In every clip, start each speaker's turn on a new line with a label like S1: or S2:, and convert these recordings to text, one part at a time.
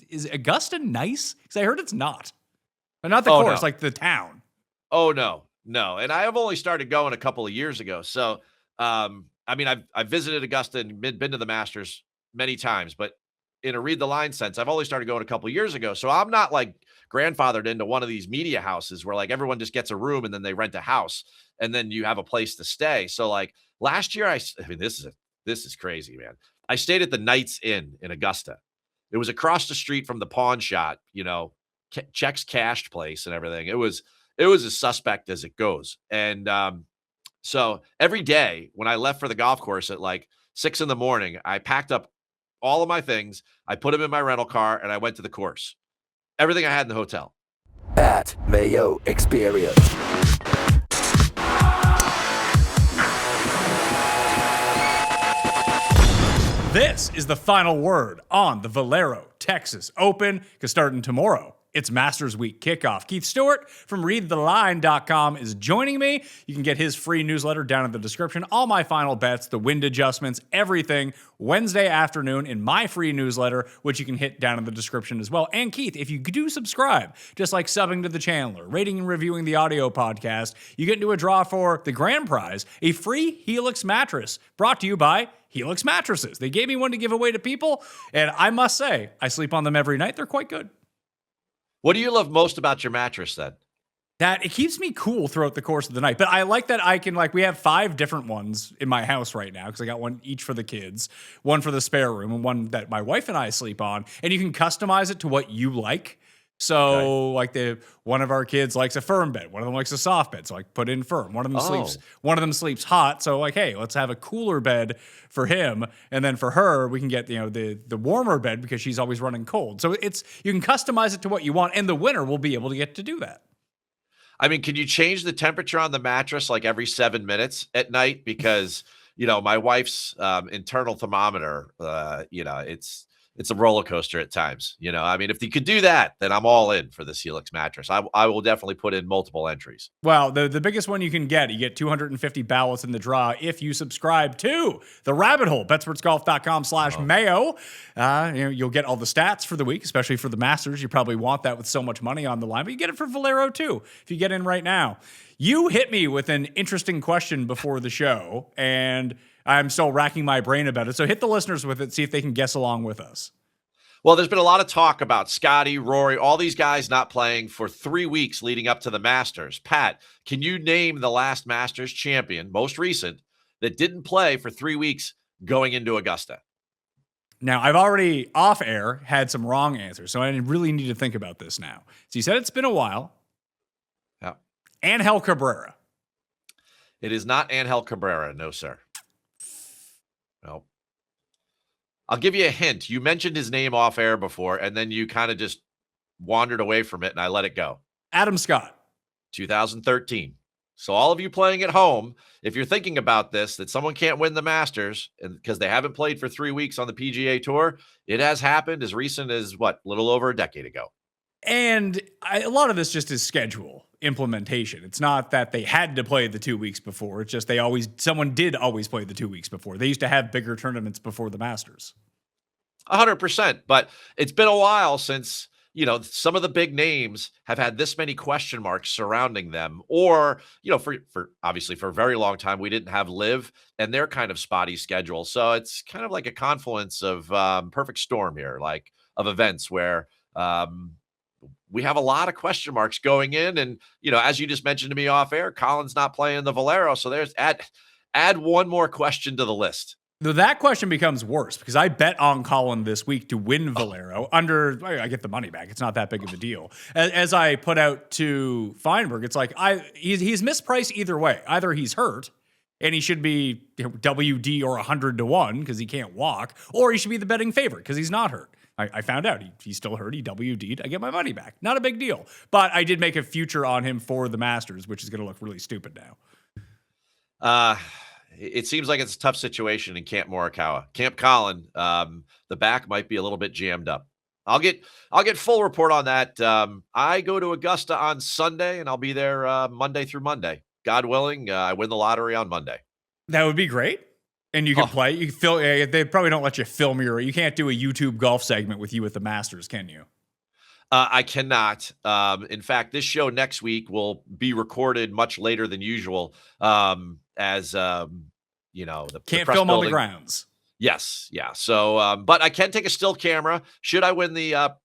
S1: is Augusta nice? Because I heard it's not. But not the
S2: Oh,
S1: course,
S2: no.
S1: like the town.
S2: Oh, no. And I have only started going a couple of years ago. So, I mean, I've visited Augusta and been to the Masters many times, but in a read the line sense, I've only started going a couple of years ago. So I'm not like grandfathered into one of these media houses where like everyone just gets a room and then they rent a house and then you have a place to stay. So like last year, I mean, this is crazy, man. I stayed at the Knights Inn in Augusta. It was across the street from the pawn shop, checks cashed place and everything. It was as suspect as it goes. And so every day when I left for the golf course at like 6 a.m, I packed up all of my things. I put them in my rental car and I went to the course. Everything I had in the hotel.
S3: At Mayo Experience.
S1: This is the final word on the Valero Texas Open, because starting tomorrow, it's Masters Week kickoff. Keith Stewart from readtheline.com is joining me. You can get his free newsletter down in the description. All my final bets, the wind adjustments, everything Wednesday afternoon in my free newsletter, which you can hit down in the description as well. And Keith, if you do subscribe, just like subbing to the channel or rating and reviewing the audio podcast, you get into a draw for the grand prize, a free HELIX mattress brought to you by HELIX mattresses. They gave me one to give away to people, and I must say, I sleep on them every night. They're quite good.
S2: What do you love most about your mattress then?
S1: That it keeps me cool throughout the course of the night. But I like that I can, we have 5 different ones in my house right now because I got one each for the kids, one for the spare room, and one that my wife and I sleep on. And you can customize it to what you like. So one of our kids likes a firm bed. One of them likes a soft bed. So I put in firm. One of them sleeps hot. So hey, let's have a cooler bed for him. And then for her, we can get, the warmer bed because she's always running cold. So you can customize it to what you want. And the winner will be able to get to do that.
S2: I mean, can you change the temperature on the mattress like every 7 minutes at night? Because, my wife's internal thermometer, it's a roller coaster at times. I mean, if you could do that, then I'm all in for this HELIX mattress. I will definitely put in multiple entries.
S1: Well, the biggest one you can get, you get 250 ballots in the draw if you subscribe to the Rabbit Hole, betsportsgolf.com/Mayo. You'll get all the stats for the week, especially for the Masters. You probably want that with so much money on the line, but you get it for Valero too if you get in right now. You hit me with an interesting question before the show, and I'm still racking my brain about it. So hit the listeners with it, see if they can guess along with us.
S2: Well, there's been a lot of talk about Scotty, Rory, all these guys not playing for 3 weeks leading up to the Masters. Pat, can you name the last Masters champion, most recent, that didn't play for 3 weeks going into Augusta?
S1: Now, I've already off air had some wrong answers, so I really need to think about this now. So you said it's been a while.
S2: Yeah.
S1: Angel Cabrera.
S2: It is not Angel Cabrera. No, sir. No. I'll give you a hint. You mentioned his name off air before, and then you kind of just wandered away from it, and I let it go.
S1: Adam Scott.
S2: 2013. So all of you playing at home, if you're thinking about this, that someone can't win the Masters because they haven't played for 3 weeks on the PGA Tour, it has happened as recent as, a little over a decade ago.
S1: And a lot of this just is schedule implementation. It's not that they had to play the 2 weeks before. It's just someone did always play the 2 weeks before. They used to have bigger tournaments before the Masters.
S2: 100%. But it's been a while since, some of the big names have had this many question marks surrounding them. Or, for obviously for a very long time, we didn't have LIV and their kind of spotty schedule. So it's kind of like a confluence of perfect storm here, of events where we have a lot of question marks going in. And, as you just mentioned to me off air, Colin's not playing the Valero. So there's add one more question to the list.
S1: That question becomes worse because I bet on Colin this week to win Valero I get the money back. It's not that big of a deal. As I put out to Feinberg, it's like he's mispriced either way. Either he's hurt and he should be WD or 100-1 because he can't walk, or he should be the betting favorite because he's not hurt. I found out he's still hurt. He WD'd. I get my money back. Not a big deal. But I did make a future on him for the Masters, which is going to look really stupid
S2: now. It seems like it's a tough situation in Camp Morikawa. Camp Colin, the back might be a little bit jammed up. I'll get full report on that. I go to Augusta on Sunday, and I'll be there Monday through Monday. God willing, I win the lottery on Monday.
S1: That would be great. And you can play. You can film. They probably don't let you film you can't do a YouTube golf segment with you at the Masters, can you?
S2: I cannot. In fact, this show next week will be recorded much later than usual. As the
S1: Can't
S2: press
S1: film
S2: building.
S1: on the grounds.
S2: Yes, yeah. So, but I can take a still camera. Should I win the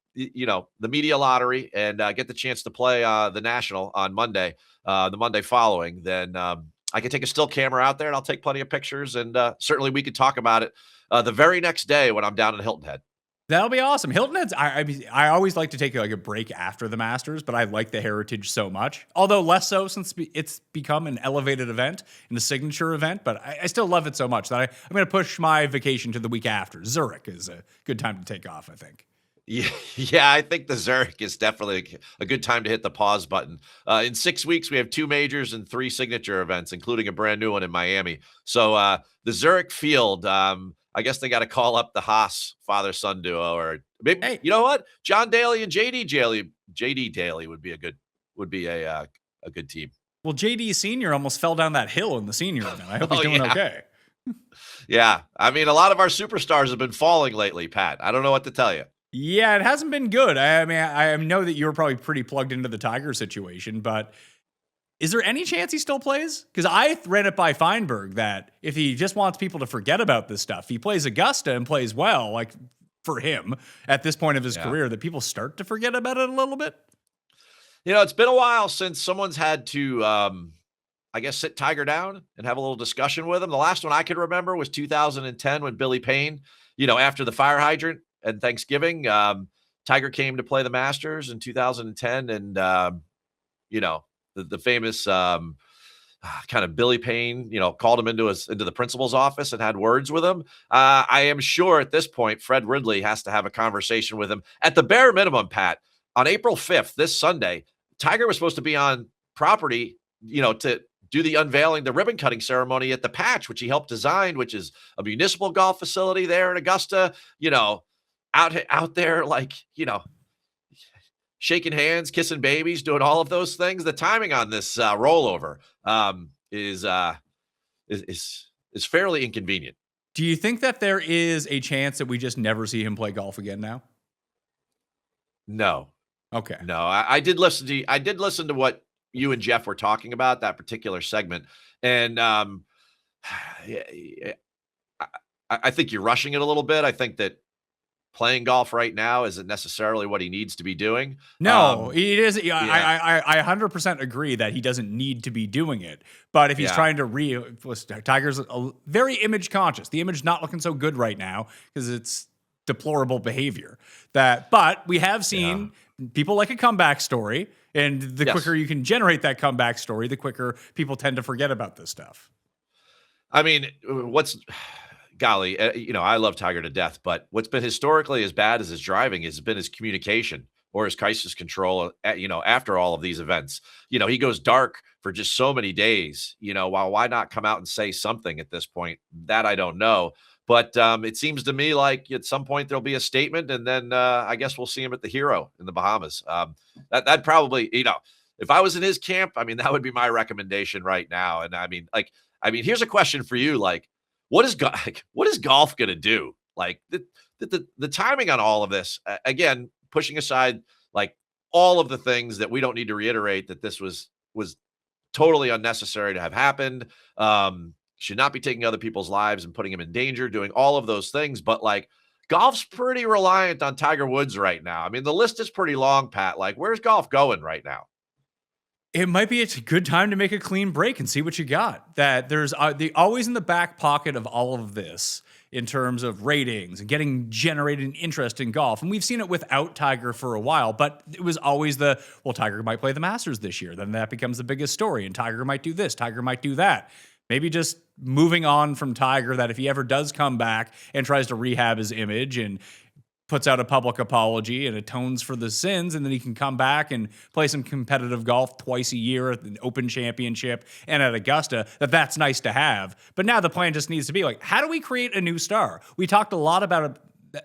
S2: media lottery and get the chance to play the National on Monday, the Monday following, then I can take a still camera out there and I'll take plenty of pictures. And certainly we could talk about it the very next day when I'm down in Hilton Head.
S1: That'll be awesome. Hilton Head's, I always like to take like a break after the Masters, but I like the heritage so much. Although less so since it's become an elevated event and a signature event, but I still love it so much that I'm going to push my vacation to the week after. Zurich is a good time to take off, I think.
S2: Yeah, I think the Zurich is definitely a good time to hit the pause button. In 6 weeks, we have 2 majors and 3 signature events, including a brand new one in Miami. So the Zurich field, I guess they got to call up the Haas father-son duo, or maybe,
S1: Hey.
S2: You know what? John Daly and JD Daly would be a good team.
S1: Well, JD Senior almost fell down that hill in the senior event. I hope he's doing okay.
S2: Yeah, I mean, a lot of our superstars have been falling lately, Pat. I don't know what to tell you.
S1: Yeah, it hasn't been good. I mean, I know that you're probably pretty plugged into the Tiger situation, but is there any chance he still plays? Because I ran it by Feinberg that if he just wants people to forget about this stuff, he plays Augusta and plays well, like for him at this point of his career, that people start to forget about it a little bit.
S2: It's been a while since someone's had to, I guess, sit Tiger down and have a little discussion with him. The last one I could remember was 2010 when Billy Payne, after the fire hydrant and Thanksgiving, Tiger came to play the Masters in 2010, and the famous kind of Billy Payne, called him into the principal's office and had words with him. I am sure at this point, Fred Ridley has to have a conversation with him. At the bare minimum, Pat, on April 5th, this Sunday, Tiger was supposed to be on property, to do the unveiling, the ribbon cutting ceremony at the Patch, which he helped design, which is a municipal golf facility there in Augusta, out there, like, shaking hands, kissing babies, doing all of those things. The timing on this rollover is fairly inconvenient.
S1: Do you think that there is a chance that we just never see him play golf again now?
S2: No.
S1: Okay.
S2: No, I did listen to what you and Jeff were talking about, that particular segment. And I think you're rushing it a little bit. I think that playing golf right now isn't necessarily what he needs to be doing.
S1: No, it is.
S2: Yeah.
S1: I 100% agree that he doesn't need to be doing it. But if he's trying to Tiger's very image conscious. The image not looking so good right now because it's deplorable behavior. But we have seen people like a comeback story, and the quicker you can generate that comeback story, the quicker people tend to forget about this stuff.
S2: I mean, golly, I love Tiger to death, but what's been historically as bad as his driving has been his communication or his crisis control, after all of these events. He goes dark for just so many days, why not come out and say something at this point? That I don't know. But it seems to me like at some point there'll be a statement, and then I guess we'll see him at the Hero in the Bahamas. That probably, if I was in his camp, I mean, that would be my recommendation right now. And I mean, here's a question for you. Like, what is golf going to do? Like the timing on all of this, again, pushing aside like all of the things that we don't need to reiterate, that this was totally unnecessary to have happened. Should not be taking other people's lives and putting them in danger, doing all of those things. But like, golf's pretty reliant on Tiger Woods right now. I mean, the list is pretty long, Pat. Like, where's golf going right now?
S1: It might be a good time to make a clean break and see what you got. That there's always in the back pocket of all of this in terms of ratings and getting generated interest in golf. And we've seen it without Tiger for a while, but it was always Tiger might play the Masters this year. Then that becomes the biggest story. And Tiger might do this, Tiger might do that. Maybe just moving on from Tiger, that if he ever does come back and tries to rehab his image and puts out a public apology and atones for the sins, and then he can come back and play some competitive golf twice a year at the Open Championship and at Augusta, that's nice to have. But now the plan just needs to be like, how do we create a new star? We talked a lot about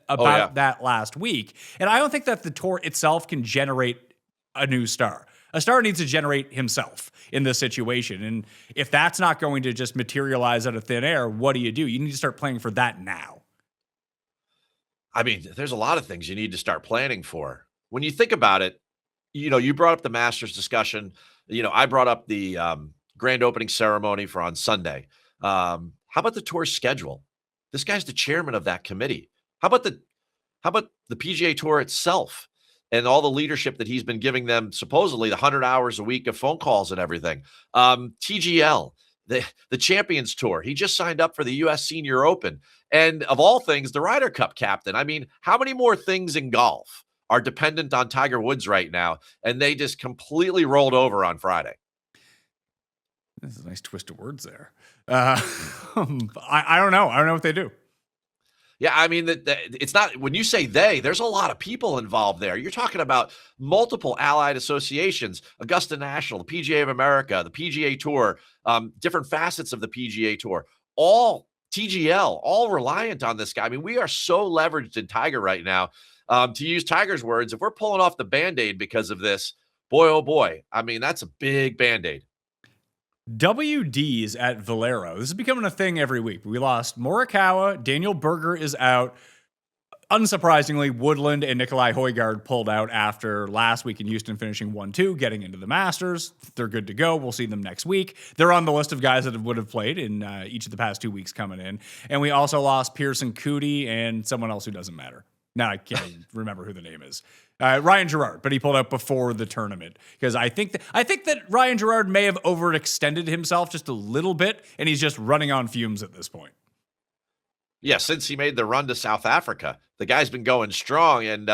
S1: that last week, and I don't think that the tour itself can generate a new star. A star needs to generate himself in this situation. And if that's not going to just materialize out of thin air, what do? You need to start playing for that now.
S2: I mean, there's a lot of things you need to start planning for. When you think about it, you brought up the Masters discussion. I brought up the grand opening ceremony for on Sunday. How about the tour schedule? This guy's the chairman of that committee. How about the PGA Tour itself and all the leadership that he's been giving them, supposedly the 100 hours a week of phone calls and everything. TGL, the Champions Tour. He just signed up for the U.S. Senior Open. And of all things, the Ryder Cup captain. I mean, how many more things in golf are dependent on Tiger Woods right now? And they just completely rolled over on Friday.
S1: This is a nice twist of words there. I don't know. I don't know what they do.
S2: Yeah, I mean, it's not, when you say they, there's a lot of people involved there. You're talking about multiple allied associations, Augusta National, the PGA of America, the PGA Tour, different facets of the PGA Tour, all TGL, all reliant on this guy. I mean, we are so leveraged in Tiger right now. To use Tiger's words, if we're pulling off the Band-Aid because of this, boy, oh boy, I mean, that's a big Band-Aid.
S1: WDs at Valero. This is becoming a thing every week. We lost Morikawa. Daniel Berger is out. Unsurprisingly, Woodland and Nikolai Højgaard pulled out after last week in Houston, finishing 1-2, getting into the Masters. They're good to go. We'll see them next week. They're on the list of guys that would have played in each of the past 2 weeks coming in. And we also lost Pearson Cootie and someone else who doesn't matter. Now I can't remember who the name is. Ryan Gerard, but he pulled out before the tournament because I think that Ryan Gerard may have overextended himself just a little bit, and he's just running on fumes at this point.
S2: Yeah, since he made the run to South Africa, the guy's been going strong, and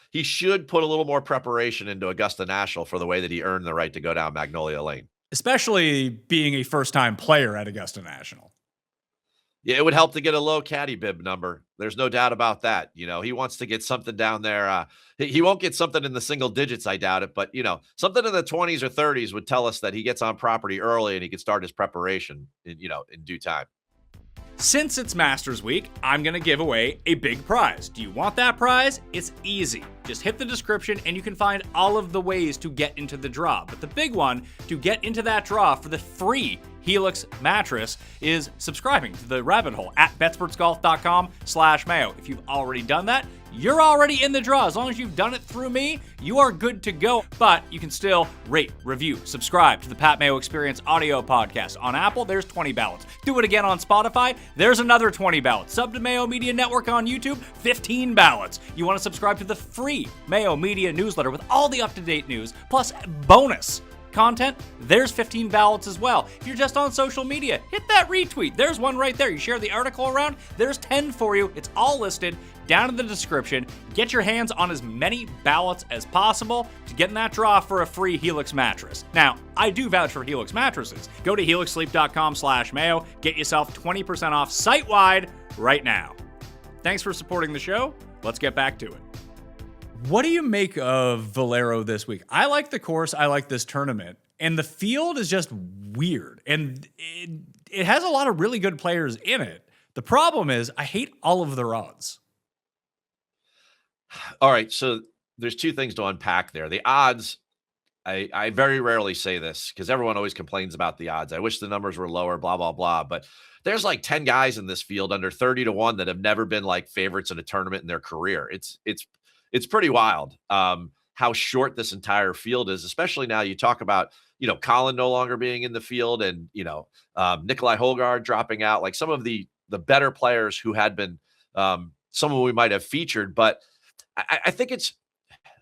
S2: he should put a little more preparation into Augusta National for the way that he earned the right to go down Magnolia Lane.
S1: Especially being a first-time player at Augusta National.
S2: Yeah, it would help to get a low caddy bib number. There's no doubt about that. He wants to get something down there. He won't get something in the single digits, I doubt it. But, something in the 20s or 30s would tell us that he gets on property early and he can start his preparation in due time.
S1: Since it's Masters Week, I'm going to give away a big prize. Do you want that prize? It's easy. Just hit the description and you can find all of the ways to get into the draw. But the big one to get into that draw for the free HELIX mattress is subscribing to the rabbit hole at betsportsgolf.com/Mayo. If you've already done that, you're already in the draw. As long as you've done it through me, you are good to go. But you can still rate, review, subscribe to the Pat Mayo Experience audio podcast. On Apple, there's 20 ballots. Do it again on Spotify, there's another 20 ballots. Sub to Mayo Media Network on YouTube, 15 ballots. You want to subscribe to the free Mayo Media newsletter with all the up-to-date news, plus bonus content, there's 15 ballots as well. If you're just on social media, hit that retweet. There's one right there. You share the article around, there's 10 for you. It's all listed down in the description. Get your hands on as many ballots as possible to get in that draw for a free HELIX mattress. Now, I do vouch for HELIX mattresses. Go to helixsleep.com/Mayo. Get yourself 20% off site-wide right now. Thanks for supporting the show. Let's get back to it. What do you make of Valero this week? I like the course. I like this tournament. And the field is just weird. And it has a lot of really good players in it. The problem is I hate all of their odds.
S2: All right, so there's two things to unpack there. The odds, I very rarely say this because everyone always complains about the odds. I wish the numbers were lower, blah, blah, blah. But there's like 10 guys in this field under 30-1 that have never been like favorites in a tournament in their career. It's pretty wild how short this entire field is, especially now you talk about, Colin no longer being in the field and, Nikolai Højgaard dropping out, like some of the better players who had been someone we might have featured. But I think it's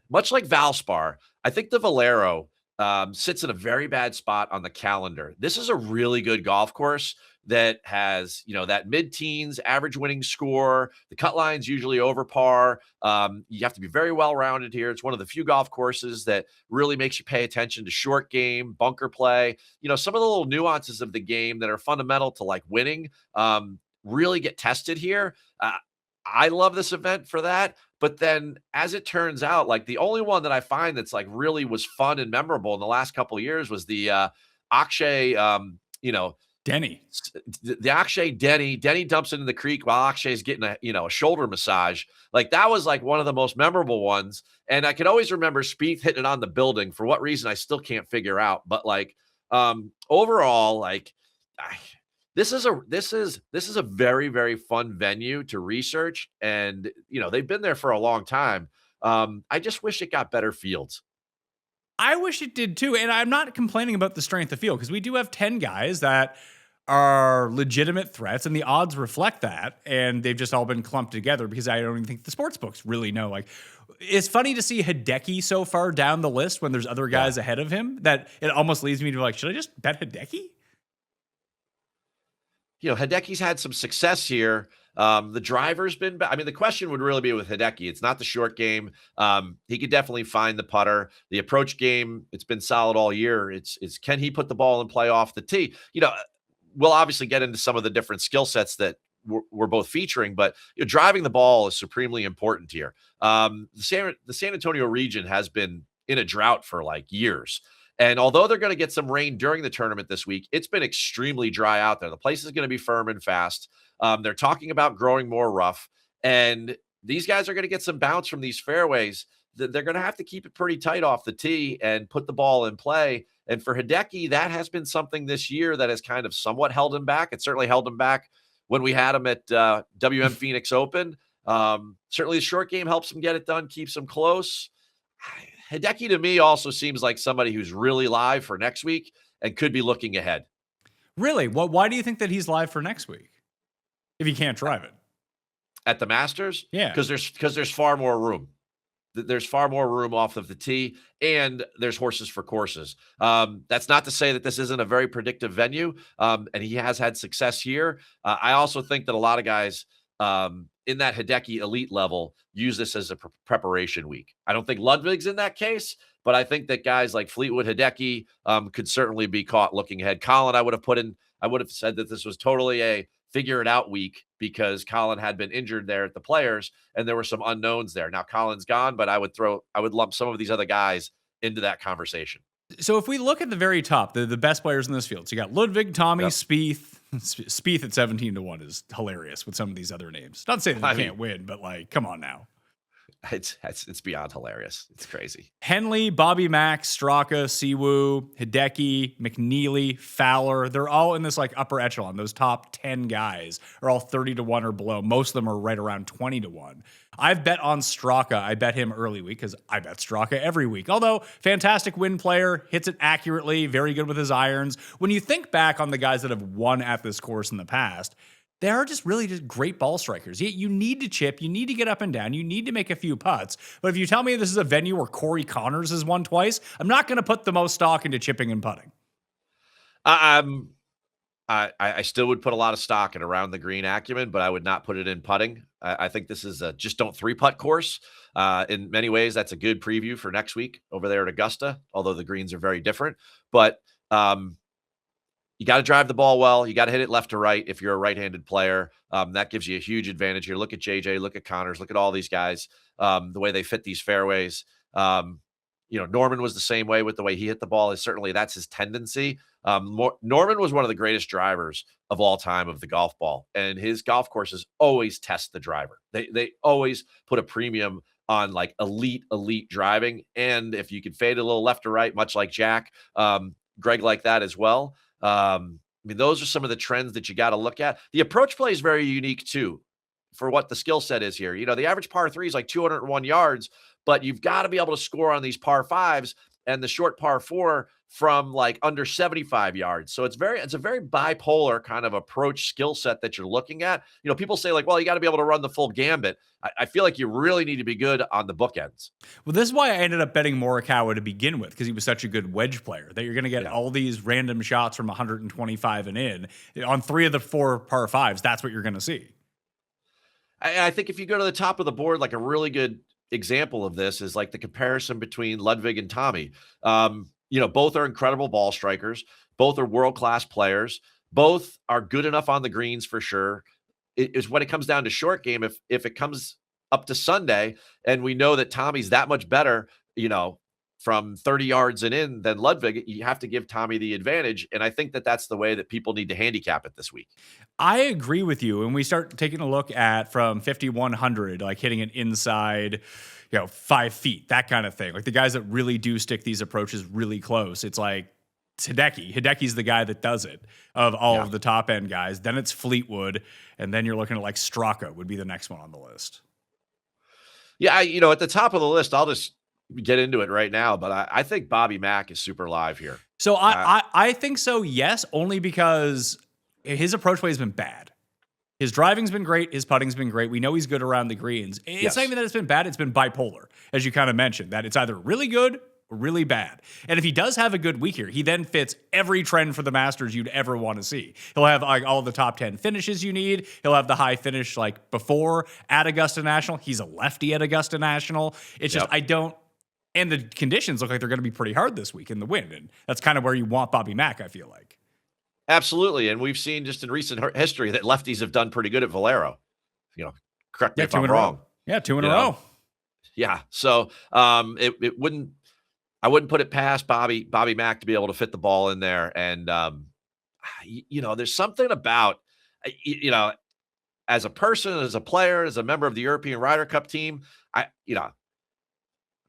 S2: much like Valspar. I think the Valero sits in a very bad spot on the calendar. This is a really good golf course that has, that mid-teens average winning score. The cut line's usually over par. You have to be very well-rounded here. It's one of the few golf courses that really makes you pay attention to short game, bunker play. Some of the little nuances of the game that are fundamental to like winning really get tested here. I love this event for that. But then as it turns out, like the only one that I find that's like really was fun and memorable in the last couple of years was the Akshay,
S1: Denny.
S2: The Akshay Denny dumps into the creek while Akshay's getting a shoulder massage. Like that was like one of the most memorable ones. And I can always remember Spieth hitting it on the building for what reason I still can't figure out. But like overall, like this is a very, very fun venue to research. And they've been there for a long time. I just wish it got better fields.
S1: I wish it did too. And I'm not complaining about the strength of field because we do have 10 guys that are legitimate threats and the odds reflect that. And they've just all been clumped together because I don't even think the sports books really know. Like, it's funny to see Hideki so far down the list when there's other guys ahead of him that it almost leads me to like, should I just bet Hideki?
S2: Hideki's had some success here. The driver's been the question would really be with Hideki. It's not the short game. He could definitely find the putter. The approach game, it's been solid all year. It's can he put the ball in play off the tee? We'll obviously get into some of the different skill sets that we're both featuring, but driving the ball is supremely important here. The San Antonio region has been in a drought for like years. And although they're going to get some rain during the tournament this week, it's been extremely dry out there. The place is going to be firm and fast. They're talking about growing more rough, and these guys are going to get some bounce from these fairways. They're going to have to keep it pretty tight off the tee and put the ball in play. And for Hideki, that has been something this year that has kind of somewhat held him back. It certainly held him back when we had him at WM Phoenix Open. Certainly the short game helps him get it done, keeps him close. Hideki to me also seems like somebody who's really live for next week and could be looking ahead.
S1: Really? Why do you think that he's live for next week if he can't drive it?
S2: At the Masters?
S1: Yeah.
S2: Because there's far more room. There's far more room off of the tee, and there's horses for courses. That's not to say that this isn't a very predictive venue, and he has had success here. I also think that a lot of guys in that Hideki elite level use this as a preparation week. I don't think Ludwig's in that case, but I think that guys like Fleetwood Hideki could certainly be caught looking ahead. Colin, I would have said that this was totally a figure it out week because Colin had been injured there at the Players and there were some unknowns there. Now Colin's gone, but I would lump some of these other guys into that conversation.
S1: So if we look at the very top, the best players in this field, so you got Ludwig, Tommy, Spieth. Spieth at 17-1 is hilarious with some of these other names. Not saying that they can't win, but like, come on now.
S2: It's beyond hilarious. It's crazy.
S1: Henley, Bobby Mack, Straka, Siwoo, Hideki, McNeely, Fowler. They're all in this like upper echelon. Those top 10 guys are all 30-1 or below. Most of them are right around 20-1. I've bet on Straka. I bet him early week because I bet Straka every week. Although fantastic win player, hits it accurately, very good with his irons. When you think back on the guys that have won at this course in the past, they are just really just great ball strikers. You need to chip. You need to get up and down. You need to make a few putts. But if you tell me this is a venue where Corey Connors has won twice, I'm not going to put the most stock into chipping and putting.
S2: I still would put a lot of stock in around the green acumen, but I would not put it in putting. I think this is a just don't three-putt course. In many ways, that's a good preview for next week over there at Augusta, although the greens are very different. But you got to drive the ball well. You got to hit it left to right if you're a right-handed player. That gives you a huge advantage here. Look at JJ, look at Connors, look at all these guys, the way they fit these fairways. Norman was the same way with the way he hit the ball. Certainly that's his tendency. Norman was one of the greatest drivers of all time of the golf ball, and his golf courses always test the driver. They always put a premium on like elite driving. And if you can fade a little left to right, much like Jack, Greg like that as well. Those are some of the trends that you got to look at. The approach play is very unique too for what the skill set is here. The average par 3 is like 201 yards, but you've got to be able to score on these par 5s and the short par 4 from like under 75 yards. So it's a very bipolar kind of approach skill set that you're looking at. People say like, well, you got to be able to run the full gambit. I feel like you really need to be good on the bookends.
S1: Well, this is why I ended up betting Morikawa to begin with, because he was such a good wedge player that you're going to get all these random shots from 125 and in on 3 of the 4 par 5s. That's what you're going to see.
S2: I think if you go to the top of the board, like a really good example of this is like the comparison between Ludwig and Tommy. Both are incredible ball strikers. Both are world-class players. Both are good enough on the greens for sure. It's when it comes down to short game. If it comes up to Sunday and we know that Tommy's that much better, from 30 yards and in than Ludwig, you have to give Tommy the advantage. And I think that that's the way that people need to handicap it this week.
S1: I agree with you. And we start taking a look at from 5,100, like hitting it inside, 5 feet, that kind of thing. Like the guys that really do stick these approaches really close. It's like Hideki. Hideki's the guy that does it of all of the top end guys. Then it's Fleetwood. And then you're looking at like Straka would be the next one on the list.
S2: Yeah. At the top of the list, I'll just get into it right now, but I think Bobby Mack is super live here.
S1: So I think so, yes, only because his approach play has been bad. His driving's been great. His putting's been great. We know he's good around the greens. It's not even that it's been bad. It's been bipolar, as you kind of mentioned, that it's either really good or really bad. And if he does have a good week here, he then fits every trend for the Masters you'd ever want to see. He'll have like all the top 10 finishes you need. He'll have the high finish like before at Augusta National. He's a lefty at Augusta National. It's just, and the conditions look like they're going to be pretty hard this week in the wind. And that's kind of where you want Bobby Mack, I feel like.
S2: Absolutely. And we've seen just in recent history that lefties have done pretty good at Valero. Correct me if I'm wrong.
S1: Yeah, 2 in a row.
S2: Yeah. So I wouldn't put it past Bobby Mack to be able to fit the ball in there. And, there's something about, as a person, as a player, as a member of the European Ryder Cup team,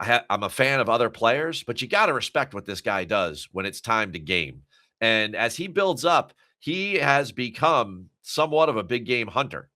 S2: I'm a fan of other players, but you got to respect what this guy does when it's time to game. And as he builds up, he has become somewhat of a big game hunter.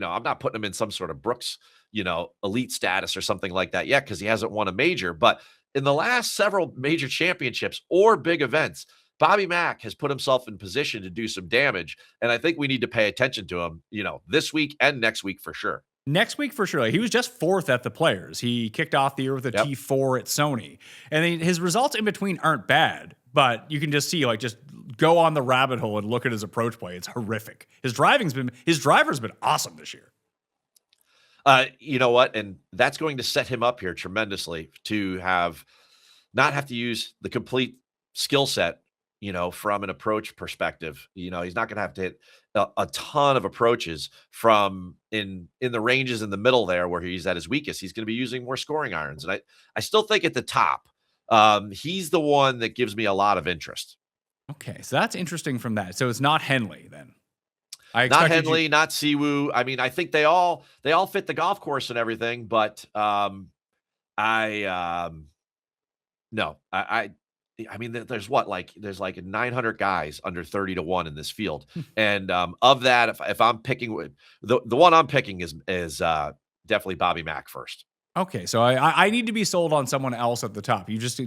S2: I'm not putting him in some sort of Brooks, elite status or something like that yet, because he hasn't won a major. But in the last several major championships or big events, Bobby Mack has put himself in position to do some damage. And I think we need to pay attention to him, this week and next week for sure.
S1: Next week, for sure. He was just 4th at the Players. He kicked off the year with a T4 at Sony. And his results in between aren't bad, but you can just see, just go on the rabbit hole and look at his approach play. It's horrific. His driver's been awesome this year.
S2: You know what? And that's going to set him up here tremendously to not have to use the complete skill set, from an approach perspective. He's not going to have to hit a ton of approaches from in the ranges in the middle there where he's at his weakest. He's going to be using more scoring irons. And I still think at the top, he's the one that gives me a lot of interest.
S1: Okay. So that's interesting from that. So it's not Henley then.
S2: Not Henley, not Siwoo. I mean, I think they all fit the golf course and everything, but I mean, there's there's like 900 guys under 30 to 1 in this field. And of that, if I'm picking the one I'm picking is definitely Bobby Mack first.
S1: Okay. So I need to be sold on someone else at the top. You just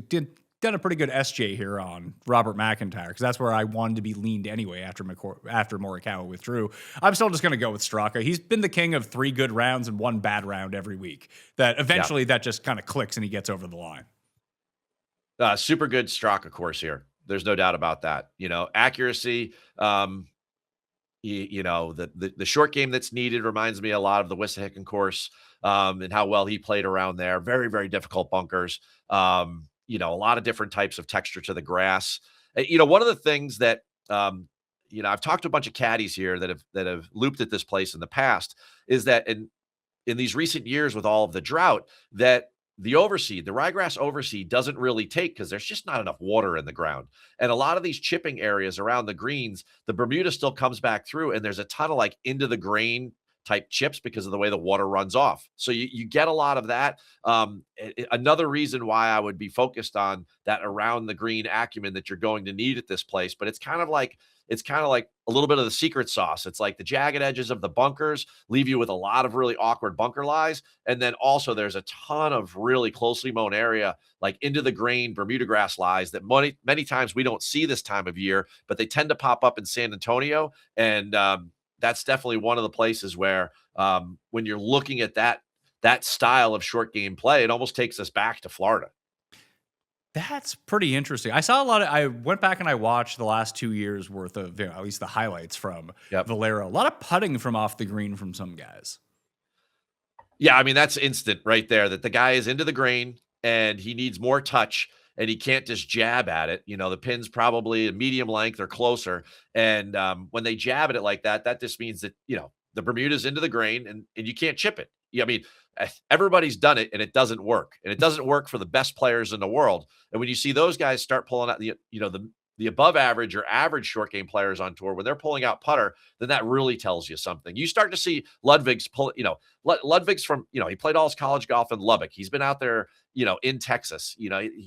S1: done a pretty good SJ here on Robert McIntyre, because that's where I wanted to be leaned anyway after Morikawa withdrew. I'm still just going to go with Straka. He's been the king of 3 good rounds and 1 bad round every week. That eventually that just kind of clicks and he gets over the line.
S2: Super good Straka course here. There's no doubt about that. Accuracy, the short game that's needed reminds me a lot of the Wissahickon course, and how well he played around there. Very, very difficult bunkers. A lot of different types of texture to the grass. One of the things that, I've talked to a bunch of caddies here that have looped at this place in the past, is that in these recent years with all of the drought, that the ryegrass overseed doesn't really take because there's just not enough water in the ground. And a lot of these chipping areas around the greens, the Bermuda still comes back through, and there's a ton of into the grain type chips because of the way the water runs off. So you get a lot of that. Another reason why I would be focused on that around the green acumen that you're going to need at this place, but it's kind of like a little bit of the secret sauce. It's like the jagged edges of the bunkers leave you with a lot of really awkward bunker lies. And then also there's a ton of really closely mown area, like into the grain Bermuda grass lies that many times we don't see this time of year, but they tend to pop up in San Antonio. And that's definitely one of the places where when you're looking at that style of short game play, it almost takes us back to Florida.
S1: That's pretty interesting. I went back and I watched the last 2 years worth of, at least the highlights from Valero. A lot of putting from off the green from some guys.
S2: Yeah, I mean, that's instant right there, that the guy is into the grain and he needs more touch and he can't just jab at it. The pin's probably a medium length or closer. And when they jab at it like that, that just means that, the Bermuda's into the grain and you can't chip it. I mean, everybody's done it and it doesn't work. And it doesn't work for the best players in the world. And when you see those guys start pulling out the above average or average short game players on tour, when they're pulling out putter, then that really tells you something. You start to see Ludwig's pull, Ludwig's from, he played all his college golf in Lubbock. He's been out there, in Texas.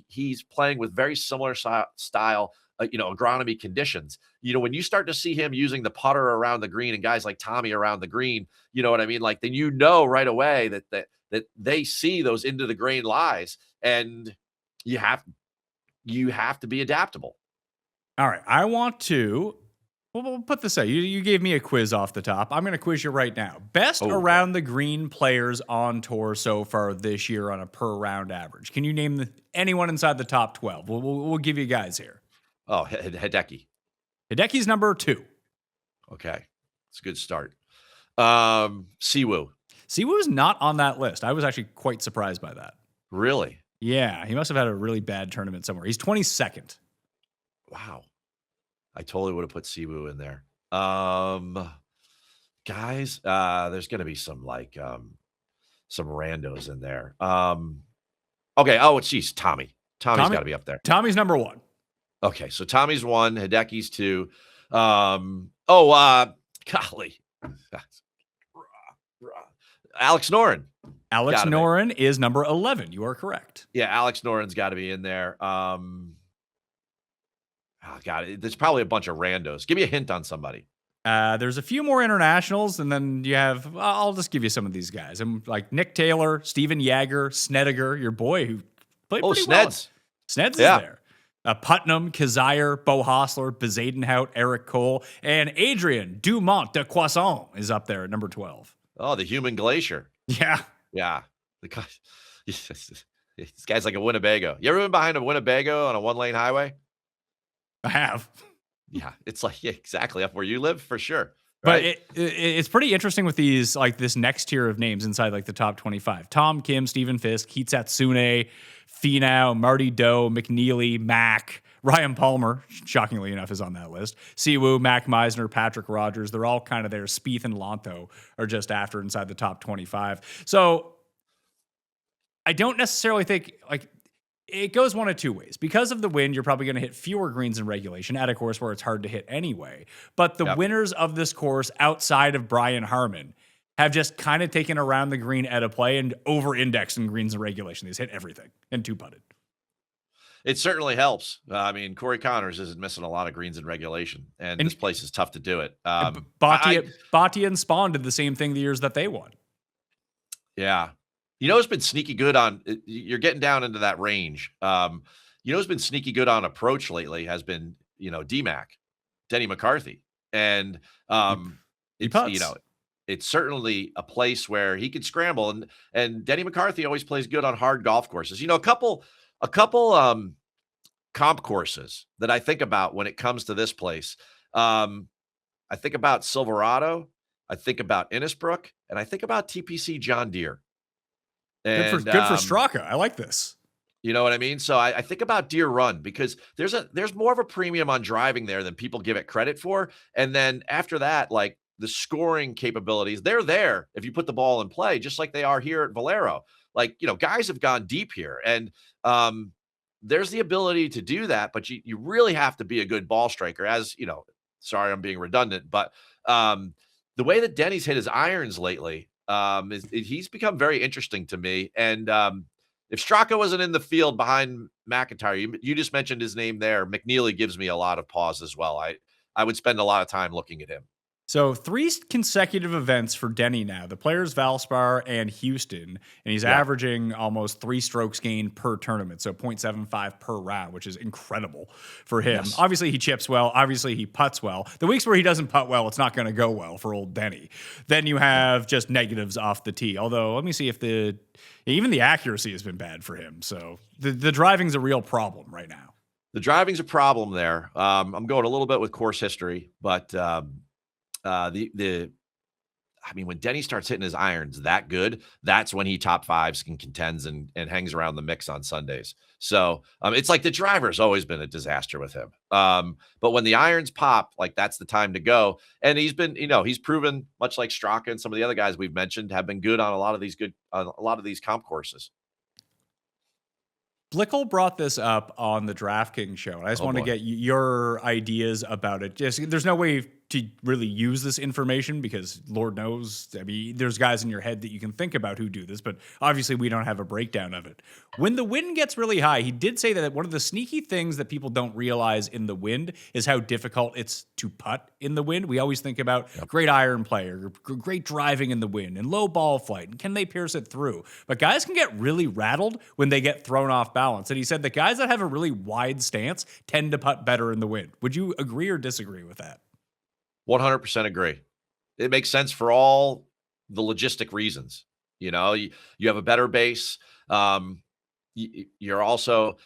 S2: He's playing with very similar style, agronomy conditions. When you start to see him using the putter around the green and guys like Tommy around the green, you know what I mean? Like, then right away that they see those into the grain lies, and you have to be adaptable.
S1: All right. I want to, we'll put this out. You gave me a quiz off the top. I'm going to quiz you right now. Best around the green players on tour so far this year on a per round average. Can you name anyone inside the top 12? We'll give you guys here.
S2: Oh, Hideki.
S1: Hideki's number 2.
S2: Okay. It's a good start. Siwoo.
S1: Siwoo's not on that list. I was actually quite surprised by that.
S2: Really?
S1: Yeah. He must have had a really bad tournament somewhere. He's 22nd.
S2: Wow. I totally would have put Siwoo in there. Guys, there's going to be some randos in there. Okay. Oh, geez, Tommy. Tommy's got to be up there.
S1: Tommy's number 1.
S2: Okay, so Tommy's 1, Hideki's 2. Golly. Alex Noren.
S1: Alex Noren is number 11. You are correct.
S2: Yeah, Alex Noren's got to be in there. There's probably a bunch of randos. Give me a hint on somebody.
S1: There's a few more internationals, and then you have, I'll just give you some of these guys. I'm like Nick Taylor, Steven Jaeger, Snediger, your boy who played pretty well. Sneds is there. Putnam, Kazire, Bo Hostler, Bezadenhout, Eric Cole, and Adrian Dumont de Poisson is up there at number 12.
S2: Oh, the human glacier.
S1: Yeah.
S2: Yeah. This guy's like a Winnebago. You ever been behind a Winnebago on a 1-lane highway?
S1: I have.
S2: Yeah. It's like, exactly up where you live for sure.
S1: Right? But it's pretty interesting with these, like this next tier of names inside like the top 25. Tom Kim, Stephen Fisk, Keith Satsune, Finau, Marty Doe, McNeely, Mac, Ryan Palmer, shockingly enough, is on that list. Siwoo, Mac Meisner, Patrick Rogers, they're all kind of there. Spieth and Lonto are just after inside the top 25. So I don't necessarily think, like, it goes one of two ways. Because of the wind, you're probably going to hit fewer greens in regulation at a course where it's hard to hit anyway. But the winners of this course outside of Brian Harmon have just kind of taken around the green at a play and over-indexed in greens in regulation. They've hit everything and two-putted.
S2: It certainly helps. I mean, Corey Connors isn't missing a lot of greens in regulation, and this place is tough to do it.
S1: Bhatia and Spawn did the same thing the years that they won.
S2: Yeah. It's been sneaky good on, you're getting down into that range. It's been sneaky good on approach lately has been, D-Mac, Denny McCarthy. And it's certainly a place where he could scramble. And Denny McCarthy always plays good on hard golf courses. A couple comp courses that I think about when it comes to this place. I think about Silverado. I think about Innisbrook. And I think about TPC John Deere. And,
S1: good for Straka. I like this.
S2: You know what I mean? So I think about Deer Run because there's more of a premium on driving there than people give it credit for. And then after that, like the scoring capabilities, they're there if you put the ball in play, just like they are here at Valero. Like, guys have gone deep here, and there's the ability to do that, but you really have to be a good ball striker. As sorry, I'm being redundant, but the way that Denny's hit his irons lately, he's become very interesting to me. And if Straka wasn't in the field behind McIntyre, you just mentioned his name there. McNeely gives me a lot of pause as well. I would spend a lot of time looking at him.
S1: So 3 consecutive events for Denny now. The Players Valspar and Houston, and he's averaging almost 3 strokes gained per tournament, so 0.75 per round, which is incredible for him.
S2: Yes.
S1: Obviously, he chips well. Obviously, he putts well. The weeks where he doesn't putt well, it's not going to go well for old Denny. Then you have just negatives off the tee. Although, let me see if even the accuracy has been bad for him. So the driving's a real problem right now.
S2: The driving's a problem there. I'm going a little bit with course history, but I I mean, when Denny starts hitting his irons that good, that's when he top fives and contends and hangs around the mix on Sundays. So it's like the driver's always been a disaster with him. But when the irons pop, like that's the time to go. And he's been, he's proven much like Straka and some of the other guys we've mentioned have been good on a lot of these comp courses.
S1: Blickle brought this up on the DraftKings show, and I just want to get your ideas about it. Just there's no way to really use this information because Lord knows, I mean, there's guys in your head that you can think about who do this, but obviously we don't have a breakdown of it. When the wind gets really high, he did say that one of the sneaky things that people don't realize in the wind is how difficult it's to putt in the wind. We always think about great iron player, great driving in the wind, and low ball flight, and can they pierce it through? But guys can get really rattled when they get thrown off balance. And he said that guys that have a really wide stance tend to putt better in the wind. Would you agree or disagree with that?
S2: 100% agree. It makes sense for all the logistic reasons. You have a better base. You're also,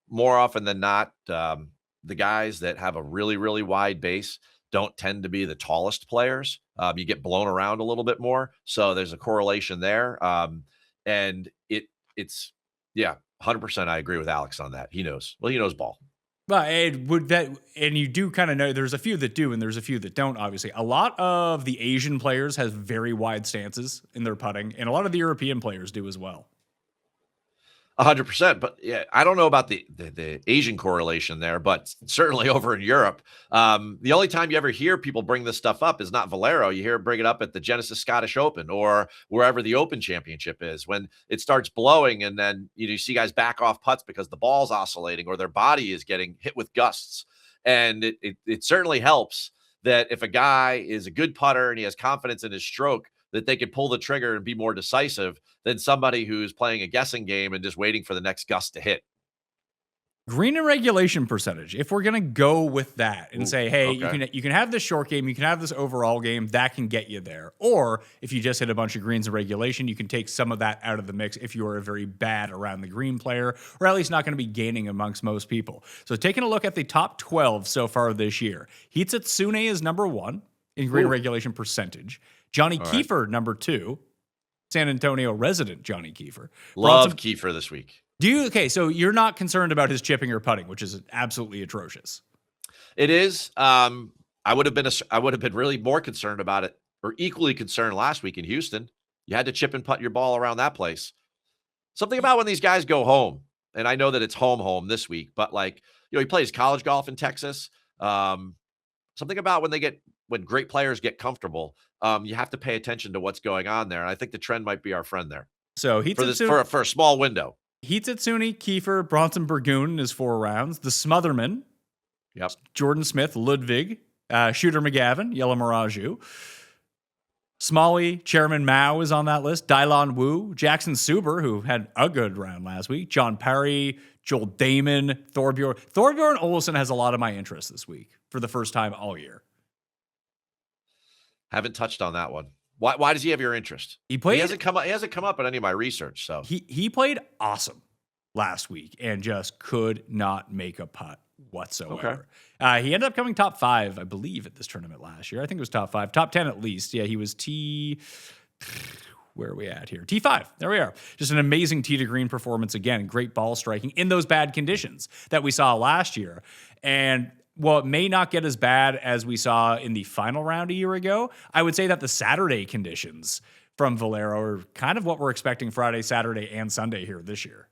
S2: more often than not, the guys that have a really, really wide base don't tend to be the tallest players. You get blown around a little bit more. So there's a correlation there. And it's 100%. I agree with Alex on that. He knows ball.
S1: Well, and you do kind of know there's a few that do and there's a few that don't, obviously. A lot of the Asian players have very wide stances in their putting, and a lot of the European players do as well.
S2: 100%. But yeah, I don't know about the Asian correlation there, but certainly over in Europe, the only time you ever hear people bring this stuff up is not Valero. You hear it bring it up at the Genesis Scottish Open or wherever the Open Championship is when it starts blowing, and then you see guys back off putts because the ball's oscillating or their body is getting hit with gusts. And it certainly helps that if a guy is a good putter and he has confidence in his stroke, that they could pull the trigger and be more decisive than somebody who's playing a guessing game and just waiting for the next gust to hit.
S1: Green and regulation percentage. If we're going to go with that and say, hey,
S2: okay,
S1: you can have this short game, you can have this overall game, that can get you there. Or if you just hit a bunch of greens in regulation, you can take some of that out of the mix if you are a very bad around the green player, or at least not going to be gaining amongst most people. So taking a look at the top 12 so far this year, Hitsune is number 1 in green regulation percentage. Johnny Kiefer, number 2. San Antonio resident Johnny Kiefer.
S2: Love Kiefer this week.
S1: So you're not concerned about his chipping or putting, which is absolutely atrocious.
S2: It is. I would have been really more concerned about it, or equally concerned last week in Houston. You had to chip and putt your ball around that place. Something about when these guys go home, and I know that it's home this week, but he plays college golf in Texas. Something about when great players get comfortable, you have to pay attention to what's going on there. And I think the trend might be our friend there.
S1: So
S2: for a small window.
S1: Hitsune, Kiefer, Bronson Burgoon is 4 rounds. The Smotherman.
S2: Yep.
S1: Jordan Smith, Ludwig, Shooter McGavin, Yellow Miraju. Smalley, Chairman Mao is on that list. Dylan Wu, Jackson Suber, who had a good round last week. John Parry, Joel Damon, Thorbjorn. Thorbjorn Olesen has a lot of my interest this week for the first time all year.
S2: Haven't touched on that one. Why does he have your interest? He hasn't come up in any of my research. So
S1: he played awesome last week and just could not make a putt whatsoever. Okay. He ended up coming top 5, I believe, at this tournament last year. I think it was top 5, top 10 at least. Yeah, he was where are we at here? T5. There we are. Just an amazing tee to green performance again. Great ball striking in those bad conditions that we saw last year. And while it may not get as bad as we saw in the final round a year ago, I would say that the Saturday conditions from Valero are kind of what we're expecting Friday, Saturday, and Sunday here this year.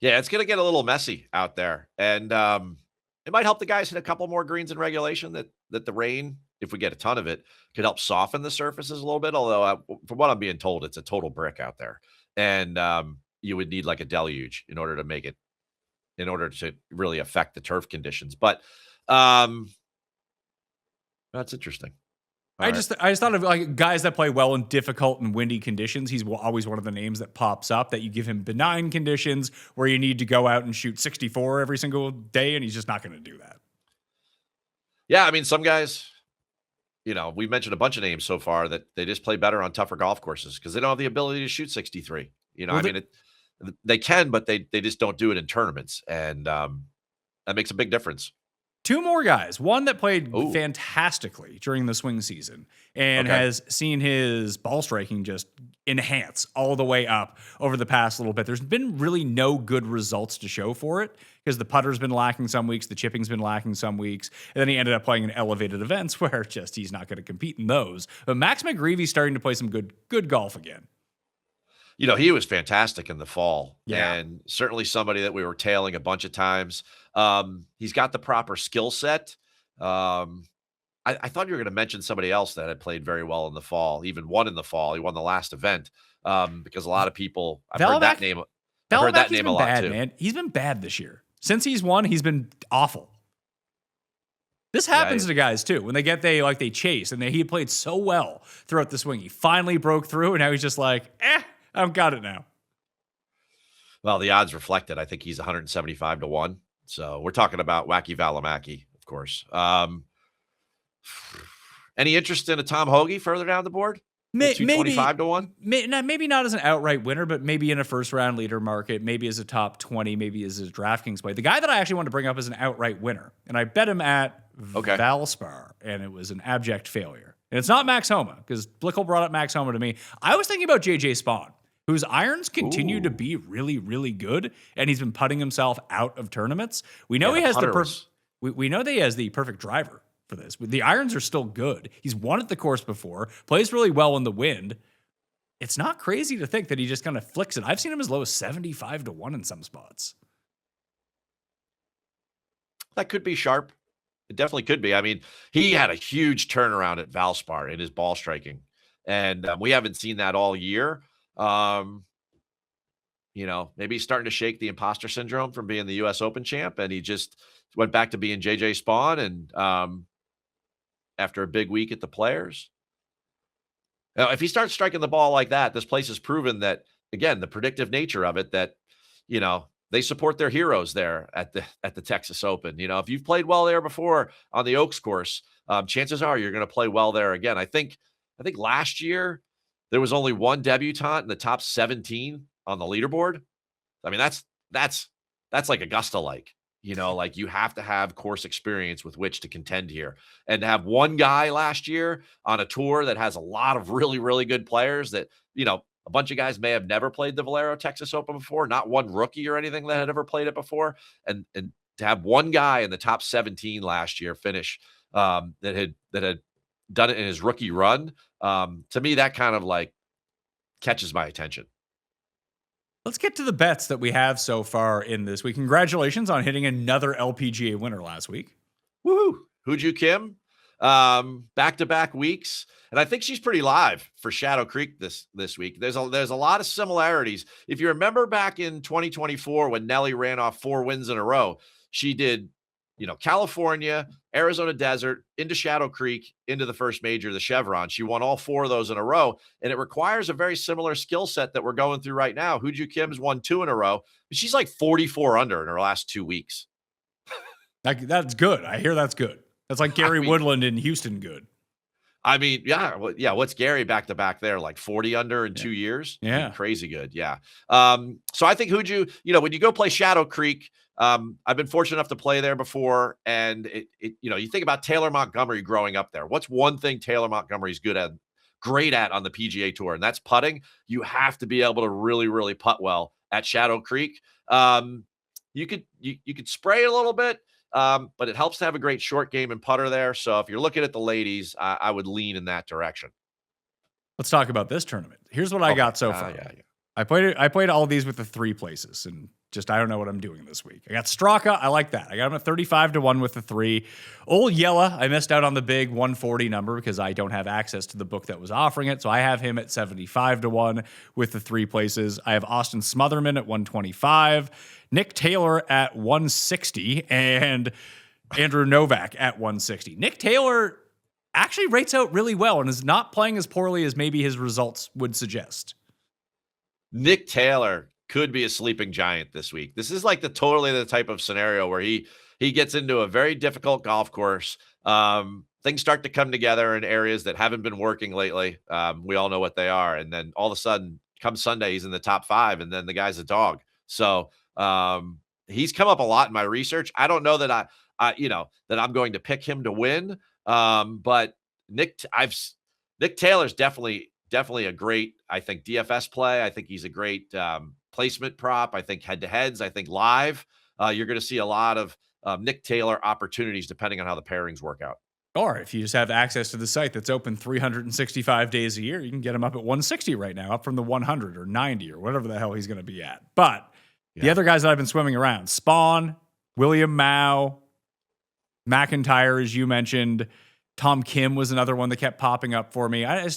S2: Yeah, it's going to get a little messy out there. And it might help the guys hit a couple more greens in regulation that the rain, if we get a ton of it, could help soften the surfaces a little bit. Although, from what I'm being told, it's a total brick out there. And you would need like a deluge in order to really affect the turf conditions. But that's interesting.
S1: I just thought of guys that play well in difficult and windy conditions. He's always one of the names that pops up that you give him benign conditions where you need to go out and shoot 64 every single day, and he's just not going to do that.
S2: Yeah, I mean, some guys, we've mentioned a bunch of names so far that they just play better on tougher golf courses because they don't have the ability to shoot 63. They can, but they just don't do it in tournaments, and that makes a big difference.
S1: Two more guys. One that played
S2: Ooh.
S1: fantastically during the swing season and
S2: Okay.
S1: has seen his ball striking just enhance all the way up over the past little bit. There's been really no good results to show for it because the putter's been lacking some weeks, the chipping's been lacking some weeks, and then he ended up playing in elevated events where just he's not going to compete in those. But Max McGreevy's starting to play some good golf again.
S2: You know, he was fantastic in the fall,
S1: Yeah.
S2: and certainly somebody that we were tailing a bunch of times. He's got the proper skill set. I thought you were going to mention somebody else that had played very well in the fall, even won in the fall. He won the last event because a lot of people, I've heard that name. I've heard that name a lot
S1: bad,
S2: too.
S1: man. He's been bad this year. Since he's won, he's been awful. This happens to guys too. When they chase, and he played so well throughout the swing. He finally broke through, and now he's just like, I've got it now.
S2: Well, the odds reflect it. I think he's 175 to 1. So we're talking about Wacky Valimaki, of course. Any interest in a Tom Hoagie further down the board? 225 to 1?
S1: Maybe not as an outright winner, but maybe in a first round leader market, maybe as a top 20, maybe as a DraftKings play. The guy that I actually want to bring up is an outright winner, and I bet him at Valspar, and it was an abject failure. And it's not Max Homa, because Blickle brought up Max Homa to me. I was thinking about JJ Spawn, whose irons continue to be really, really good, and he's been putting himself out of tournaments. We know he has we know that he has the perfect driver for this. The irons are still good. He's won at the course before, plays really well in the wind. It's not crazy to think that he just kind of flicks it. I've seen him as low as 75 to 1 in some spots.
S2: That could be sharp. It definitely could be. I mean, he had a huge turnaround at Valspar in his ball striking, and we haven't seen that all year. You know, maybe he's starting to shake the imposter syndrome from being the U.S. Open champ, and he just went back to being JJ Spawn. And after a big week at the Players, now, if he starts striking the ball like that, this place has proven that, again, the predictive nature of it, that, you know, they support their heroes there at the Texas Open. You know, if you've played well there before on the Oaks course, chances are you're going to play well there again. I think last year there was only one debutante in the top 17 on the leaderboard. I mean, that's like Augusta-like. You know, like you have to have course experience with which to contend here. And to have one guy last year on a tour that has a lot of really, really good players that, you know, a bunch of guys may have never played the Valero Texas Open before, not one rookie or anything that had ever played it before. And to have one guy in the top 17 last year finish that had done it in his rookie run, to me, that kind of like catches my attention.
S1: Let's get to the bets that we have so far in this week. Congratulations on hitting another LPGA winner last week.
S2: Woohoo! Hooju Kim, back-to-back weeks, and I think she's pretty live for Shadow Creek this week. There's a lot of similarities. If you remember back in 2024 when Nelly ran off 4 wins in a row, she did, you know, California, Arizona Desert, into Shadow Creek, into the first major, the Chevron. She won all 4 of those in a row, and it requires a very similar skill set that we're going through right now. Hooju Kim's won 2 in a row, but she's like 44 under in her last 2 weeks.
S1: That's good. I hear that's good. That's like Gary Woodland in Houston good.
S2: I mean, yeah. What's Gary back-to-back there? Like 40 under in 2 years?
S1: Yeah.
S2: I mean, crazy good. Yeah. So I think Hooju, you know, when you go play Shadow Creek, I've been fortunate enough to play there before. And it you know, you think about Taylor Montgomery growing up there. What's one thing Taylor Montgomery's great at on the PGA Tour? And that's putting. You have to be able to really, really putt well at Shadow Creek. You could spray a little bit. But it helps to have a great short game and putter there. So if you're looking at the ladies, I would lean in that direction.
S1: Let's talk about this tournament. Here's what I got so far.
S2: Yeah.
S1: I played all these with the 3 places, and just I don't know what I'm doing this week. I got Straka. I like that. I got him at 35 to 1 with the 3. Old Yella, I missed out on the big 140 number because I don't have access to the book that was offering it. So I have him at 75 to 1 with the 3 places. I have Austin Smotherman at 125, Nick Taylor at 160, and Andrew Novak at 160. Nick Taylor actually rates out really well and is not playing as poorly as maybe his results would suggest.
S2: Nick Taylor could be a sleeping giant this week. This is like totally the type of scenario where he gets into a very difficult golf course. Things start to come together in areas that haven't been working lately. We all know what they are. And then all of a sudden, come Sunday, he's in the top 5, and then the guy's a dog. So he's come up a lot in my research. I don't know that that I'm going to pick him to win. But Nick Taylor's definitely a great, I think, DFS play. I think he's a great placement prop. I think head-to-heads. I think live. You're going to see a lot of Nick Taylor opportunities depending on how the pairings work out.
S1: Or if you just have access to the site that's open 365 days a year, you can get him up at 160 right now, up from the 100 or 90 or whatever the hell he's going to be at. But the other guys that I've been swimming around, Spawn, William Mao, McIntyre, as you mentioned, Tom Kim was another one that kept popping up for me. I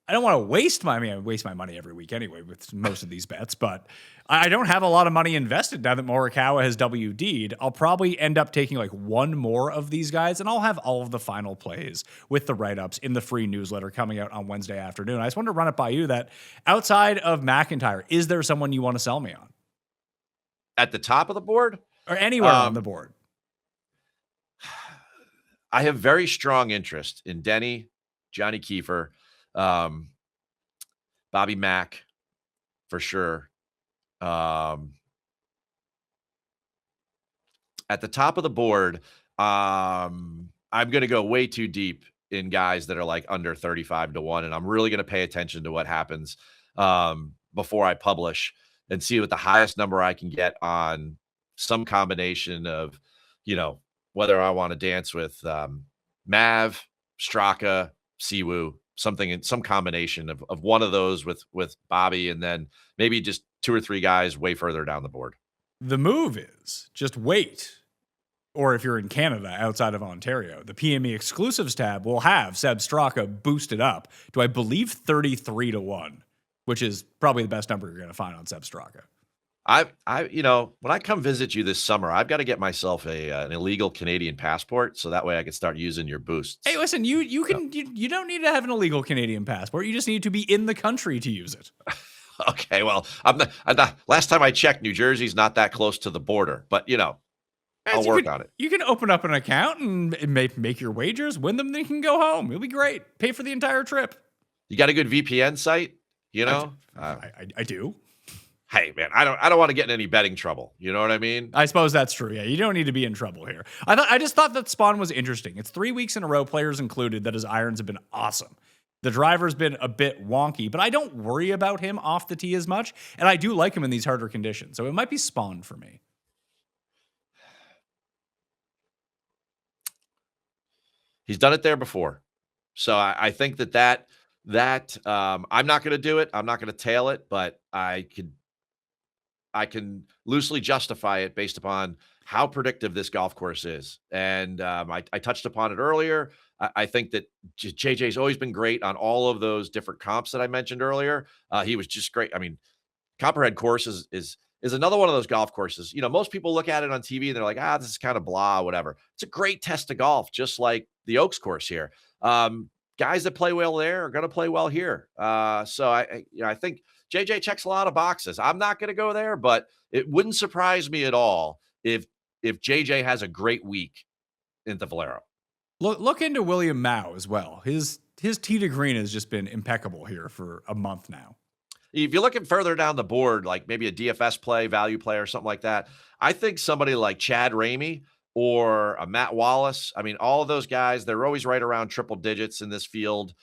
S1: don't want to waste I waste my money every week anyway with most of these bets, but I don't have a lot of money invested now that Morikawa has WD'd. I'll probably end up taking like one more of these guys, and I'll have all of the final plays with the write-ups in the free newsletter coming out on Wednesday afternoon. I just wanted to run it by you that outside of McIntyre, is there someone you want to sell me on?
S2: At the top of the board?
S1: Or anywhere on the board?
S2: I have very strong interest in Denny, Johnny Kiefer, Bobby Mack, for sure. At the top of the board, I'm going to go way too deep in guys that are like under 35 to 1, and I'm really going to pay attention to what happens before I publish and see what the highest number I can get on some combination of, whether I want to dance with Mav, Straka, Siwoo, something in some combination of one of those with Bobby, and then maybe just 2 or 3 guys way further down the board.
S1: The move is just wait. Or if you're in Canada outside of Ontario, the PME exclusives tab will have Seb Straka boosted up to, I believe, 33 to 1, which is probably the best number you're going to find on Seb Straka.
S2: When I come visit you this summer, I've got to get myself an illegal Canadian passport, so that way I can start using your boosts.
S1: Hey, listen, you don't need to have an illegal Canadian passport. You just need to be in the country to use it.
S2: Okay, well, I'm not. Last time I checked, New Jersey's not that close to the border, but I'll work on it.
S1: You can open up an account and make your wagers, win them, then you can go home. It'll be great. Pay for the entire trip.
S2: You got a good VPN site?
S1: I do.
S2: Hey man, I don't want to get in any betting trouble. You know what I mean?
S1: I suppose that's true. Yeah, you don't need to be in trouble here. I just thought that Spawn was interesting. It's 3 weeks in a row, players included, that his irons have been awesome. The driver's been a bit wonky, but I don't worry about him off the tee as much, and I do like him in these harder conditions. So it might be Spawn for me.
S2: He's done it there before. So I think that I'm not going to do it. I'm not going to tail it, but I can loosely justify it based upon how predictive this golf course is. And I touched upon it earlier. I think that JJ's always been great on all of those different comps that I mentioned earlier. He was just great. I mean, Copperhead course is another one of those golf courses. Most people look at it on TV and they're like, this is kind of blah, whatever. It's a great test of golf, just like the Oaks course here. Guys that play well there are going to play well here. So I think JJ checks a lot of boxes. I'm not going to go there, but it wouldn't surprise me at all if JJ has a great week in the Valero.
S1: Look into William Mao as well. His tee to green has just been impeccable here for a month now.
S2: If you're looking further down the board, like maybe a DFS play, value play, or something like that, I think somebody like Chad Ramey or a Matt Wallace, I mean, all of those guys, they're always right around triple digits in this field.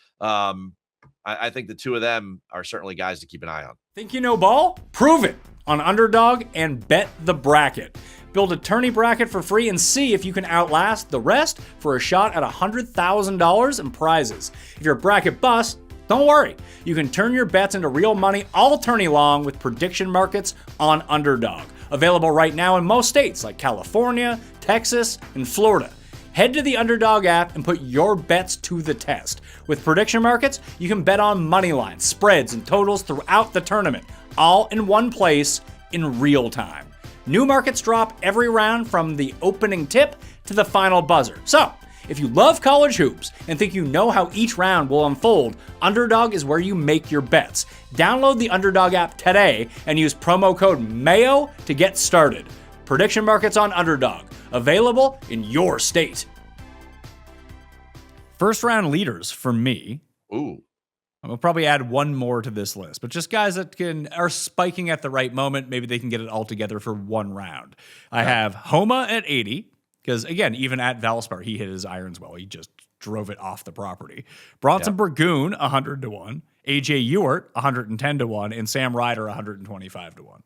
S2: I think the two of them are certainly guys to keep an eye on.
S1: Think you know ball? Prove it on Underdog and bet the bracket. Build a tourney bracket for free and see if you can outlast the rest for a shot at $100,000 in prizes. If you're a bracket bust, don't worry. You can turn your bets into real money all tourney long with prediction markets on Underdog. Available right now in most states like California, Texas, and Florida. Head to the Underdog app and put your bets to the test. With prediction markets, you can bet on money lines, spreads, and totals throughout the tournament, all in one place in real time. New markets drop every round from the opening tip to the final buzzer. So, if you love college hoops and think you know how each round will unfold, Underdog is where you make your bets. Download the Underdog app today and use promo code MAYO to get started. Prediction markets on Underdog, available in your state. First round leaders for me.
S2: Ooh.
S1: We'll probably add one more to this list, but just guys that are spiking at the right moment. Maybe they can get it all together for one round. I have Homa at 80. Because, again, even at Valspar, he hit his irons well. He just drove it off the property. Bronson Burgoon, 100 to 1. AJ Ewart, 110 to 1. And Sam Ryder, 125 to 1.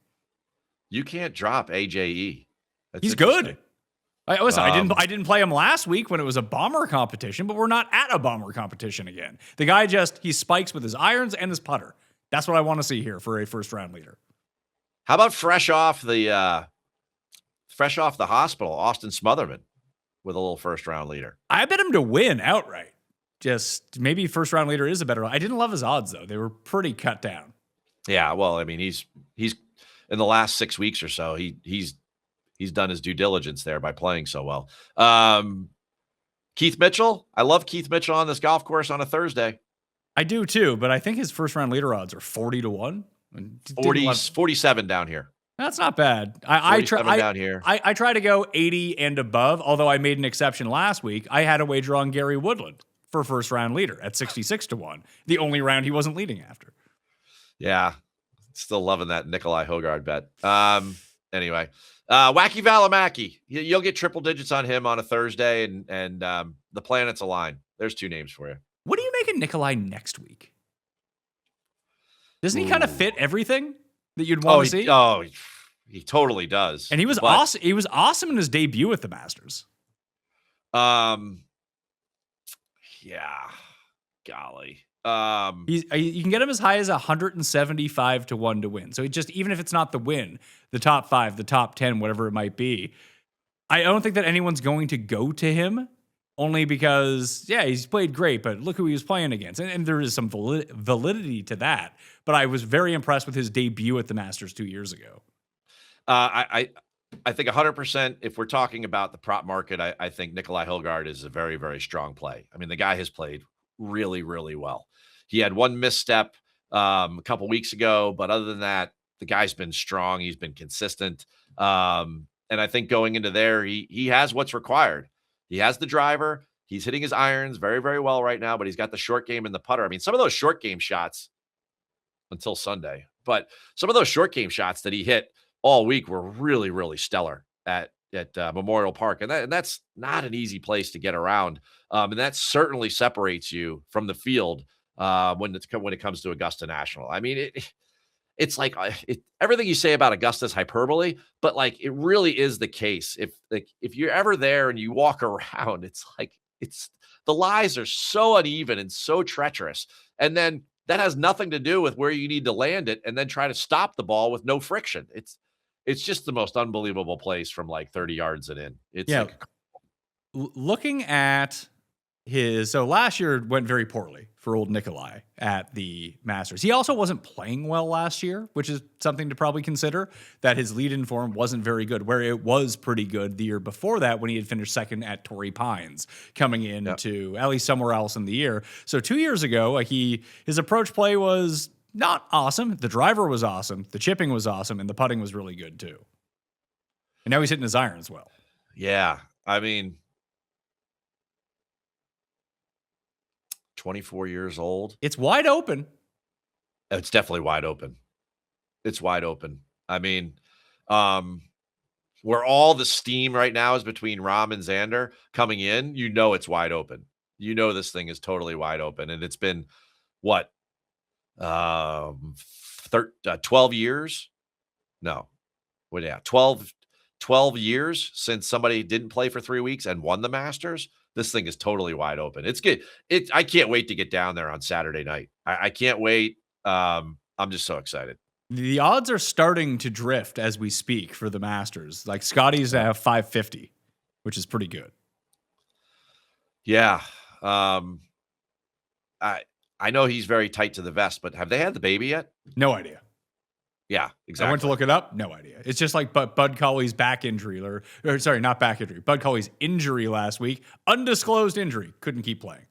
S2: You can't drop AJE.
S1: He's good. I didn't play him last week when it was a bomber competition, but we're not at a bomber competition again. The guy he spikes with his irons and his putter. That's what I want to see here for a first-round leader.
S2: How about fresh off the hospital, Austin Smotherman with a little first-round leader?
S1: I bet him to win outright. Just maybe first-round leader is a better one. I didn't love his odds, though. They were pretty cut down.
S2: Yeah, well, I mean, he's in the last 6 weeks or so, he's done his due diligence there by playing so well. Keith Mitchell. I love Keith Mitchell on this golf course on a Thursday.
S1: I do too, but I think his first round leader odds are 40 to 1.
S2: 47 down here.
S1: That's not bad. I try to go 80 and above, although I made an exception last week. I had a wager on Gary Woodland for first round leader at 66 to 1. The only round he wasn't leading after.
S2: Yeah. Still loving that Nikolai Hogard bet. Anyway. Wacky Valimaki. You'll get triple digits on him on a Thursday, and the planets align. There's 2 names for you.
S1: What do you make of Nikolai next week? Doesn't he kind of fit everything that you'd want to see?
S2: He totally does.
S1: And he was awesome. He was awesome in his debut at the Masters.
S2: Yeah. Golly.
S1: You can get him as high as 175 to 1 to win. So even if it's not the win, the top 5, the top 10, whatever it might be, I don't think that anyone's going to go to him only because, he's played great, but look who he was playing against. And there is some validity to that. But I was very impressed with his debut at the Masters 2 years ago.
S2: I think 100%, if we're talking about the prop market, I think Nikolai Hogard is a very, very strong play. I mean, the guy has played really, really well. He had one misstep a couple weeks ago, but other than that, the guy's been strong. He's been consistent. And I think going into there, he has what's required. He has the driver. He's hitting his irons very, very well right now, but he's got the short game and the putter. I mean, some of those short game shots until Sunday, but some of those short game shots that he hit all week were really, really stellar at Memorial Park. And that's not an easy place to get around. And that certainly separates you from the field when it comes to Augusta National. I mean, it's like everything you say about Augusta is hyperbole, but like it really is the case. If you're ever there and you walk around, it's the lies are so uneven and so treacherous. And then that has nothing to do with where you need to land it and then try to stop the ball with no friction. It's just the most unbelievable place from like 30 yards and in.
S1: Looking at so last year went very poorly for old Nikolai at the Masters. He also wasn't playing well last year, which is something to probably consider, that his lead-in form wasn't very good, where it was pretty good the year before that when he had finished second at Torrey Pines coming into at least somewhere else in the year. So 2 years ago, his approach play was not awesome. The driver was awesome. The chipping was awesome. And the putting was really good too. And now he's hitting his irons well.
S2: Yeah. I mean, 24 years old.
S1: It's wide open.
S2: It's definitely wide open. It's wide open. I mean, where all the steam right now is between Rahm and Xander coming in, it's wide open. This thing is totally wide open. And it's been what? 12 years? No. Well, yeah, 12 years since somebody didn't play for 3 weeks and won the Masters. This thing is totally wide open. It's good. I can't wait to get down there on Saturday night. I can't wait. I'm just so excited.
S1: The odds are starting to drift as we speak for the Masters. Like Scotty's at 550, which is pretty good.
S2: Yeah. I know he's very tight to the vest, but have they had the baby yet?
S1: No idea.
S2: Yeah, exactly.
S1: I went to look it up. No idea. It's just like Bud Cauley's back injury, or sorry, not back injury. Bud Cauley's injury last week, undisclosed injury, couldn't keep playing.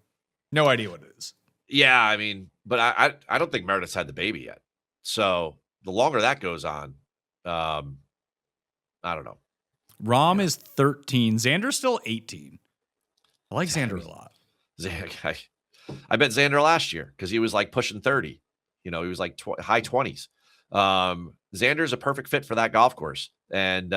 S1: No idea what it is.
S2: Yeah, I mean, but I don't think Meredith's had the baby yet. So the longer that goes on, I don't know.
S1: Rahm is 13. Xander's still 18. I like Xander a lot.
S2: I bet Xander last year because he was like pushing 30. He was like high 20s. Xander's a perfect fit for that golf course. And,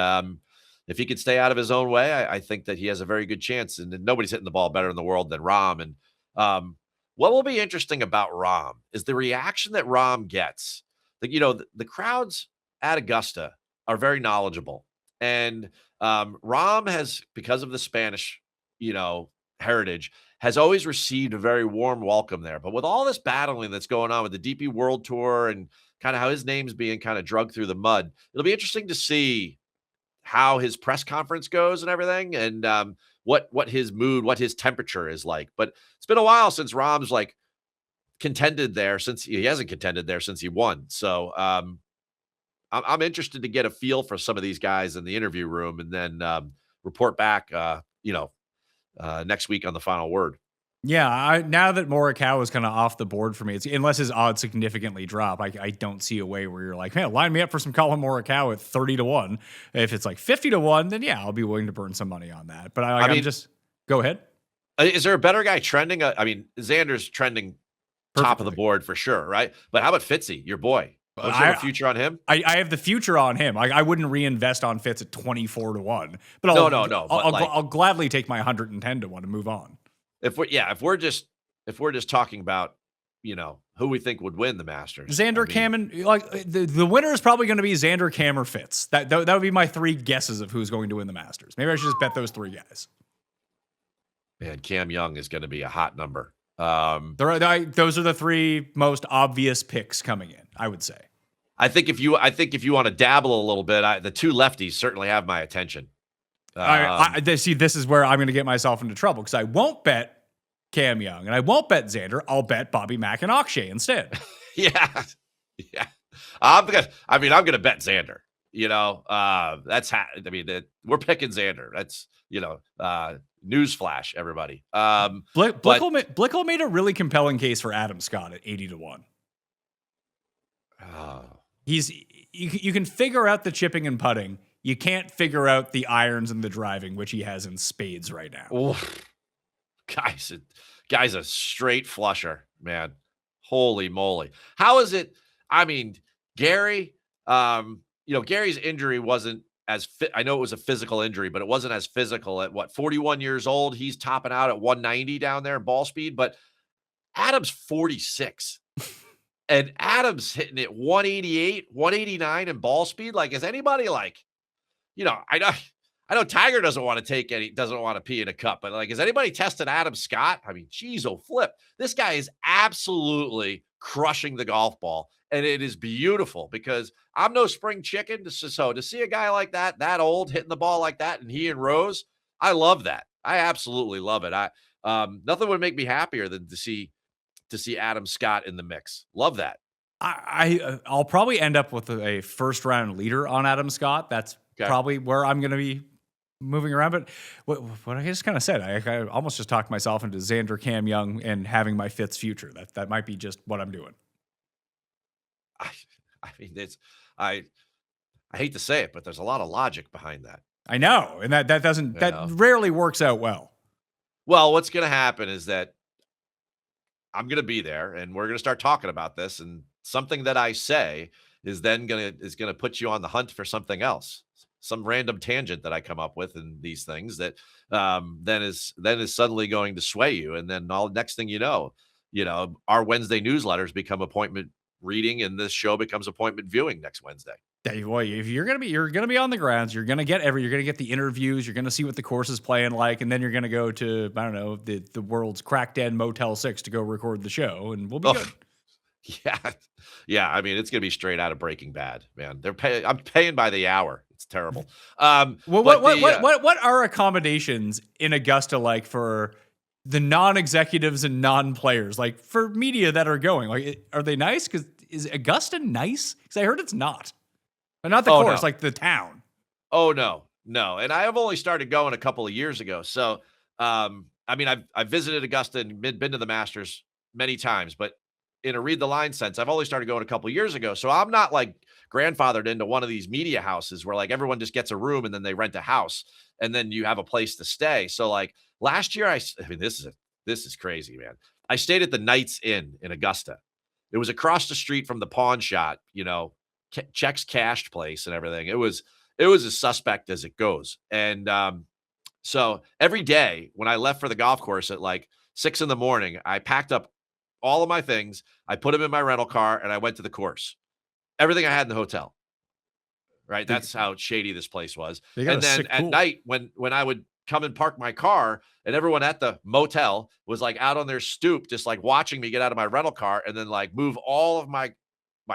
S2: if he could stay out of his own way, I think that he has a very good chance. And nobody's hitting the ball better in the world than Rahm. And what will be interesting about Rahm is the reaction that Rahm gets. The crowds at Augusta are very knowledgeable. And Rahm has, because of the Spanish, heritage, has always received a very warm welcome there. But with all this battling that's going on with the DP World Tour and kind of how his name's being kind of drugged through the mud, it'll be interesting to see how his press conference goes and everything, and what his mood, what his temperature is like. But it's been a while since Rahm's contended there, since he hasn't contended there since he won. So I'm interested to get a feel for some of these guys in the interview room, and then report back, next week on the final word.
S1: Yeah, now that Morikawa is kind of off the board for me, unless his odds significantly drop, I don't see a way where you're like, man, line me up for some Colin Morikawa at 30-1. If it's like 50-1, then yeah, I'll be willing to burn some money on that. But I'm just go ahead.
S2: Is there a better guy trending? Xander's trending top of the board for sure, right? But how about Fitzy, your boy? Don't you have a future on him?
S1: I have the future on him. I wouldn't reinvest on Fitz at 24-1. But I'll gladly take my 110-1 and move on.
S2: If we're just talking about, who we think would win the Masters.
S1: Xander, Cam, and the winner is probably going to be Xander, Cam, or Fitz. That would be my three guesses of who's going to win the Masters. Maybe I should just bet those three guys.
S2: Man, Cam Young is going to be a hot number.
S1: Those are the three most obvious picks coming in, I would say.
S2: I think if you want to dabble a little bit, the two lefties certainly have my attention.
S1: This is where I'm going to get myself into trouble, because I won't bet Cam Young and I won't bet Xander. I'll bet Bobby Mack and Akshay instead.
S2: yeah. I'm gonna bet Xander. We're picking Xander. That's newsflash, everybody.
S1: Blickle made a really compelling case for Adam Scott at 80-1. You can figure out the chipping and putting. You can't figure out the irons and the driving, which he has in spades right now.
S2: Oof. Guy's a straight flusher, man. Holy moly. How is it? Gary, Gary's injury wasn't as fit. I know it was a physical injury, but it wasn't as physical at 41 years old. He's topping out at 190 down there in ball speed, but Adam's 46. And Adam's hitting it 188, 189 in ball speed. Is anybody I know Tiger doesn't want to pee in a cup, but has anybody tested Adam Scott? Geez, flip. This guy is absolutely crushing the golf ball. And it is beautiful, because I'm no spring chicken. So to see a guy like that old, hitting the ball like that, and he and Rose, I love that. I absolutely love it. Nothing would make me happier than to see Adam Scott in the mix. Love that.
S1: I'll probably end up with a first round leader on Adam Scott. That's probably where I'm going to be moving around. But what I just kind of said, I almost just talked myself into Xander, Cam Young, and having my Fitz future. That might be just what I'm doing.
S2: I hate to say it, but there's a lot of logic behind that.
S1: I know, and that rarely works out well.
S2: Well, what's going to happen is that I'm going to be there, and we're going to start talking about this, and something that I say is then going to put you on the hunt for something else, some random tangent that I come up with in these things that then is suddenly going to sway you, and then next thing you know, our Wednesday newsletters become appointment reading, and this show becomes appointment viewing next Wednesday.
S1: Boy, if you're gonna be on the grounds, you're gonna get the interviews, you're gonna see what the course is playing like, and then you're gonna go to, I don't know, the world's crack den Motel 6 to go record the show, and we'll be good.
S2: Yeah. It's gonna be straight out of Breaking Bad, man. I'm paying by the hour. It's terrible.
S1: What are accommodations in Augusta like for the non-executives and non-players, for media that are going? Are they nice? Because is Augusta nice? Because I heard it's not. But not the course,
S2: no.
S1: The town.
S2: Oh, no. And I have only started going a couple of years ago. So, I've visited Augusta and been to the Masters many times, but in a read the line sense, I've only started going a couple of years ago. So I'm not grandfathered into one of these media houses where everyone just gets a room and then they rent a house and then you have a place to stay. So last year, this is crazy, man. I stayed at the Knights Inn in Augusta. It was across the street from the pawn shop, checks cashed place and everything. It was it was as suspect as it goes. And so every day when I left for the golf course at like 6 in the morning, I packed up all of my things. I put them in my rental car and I went to the course. Everything I had in the hotel. Right. That's how shady this place was.
S1: They got
S2: And
S1: a
S2: then
S1: sick
S2: at
S1: pool.
S2: night, when I would come and park my car, and everyone at the motel was like out on their stoop, just like watching me get out of my rental car and then like move all of my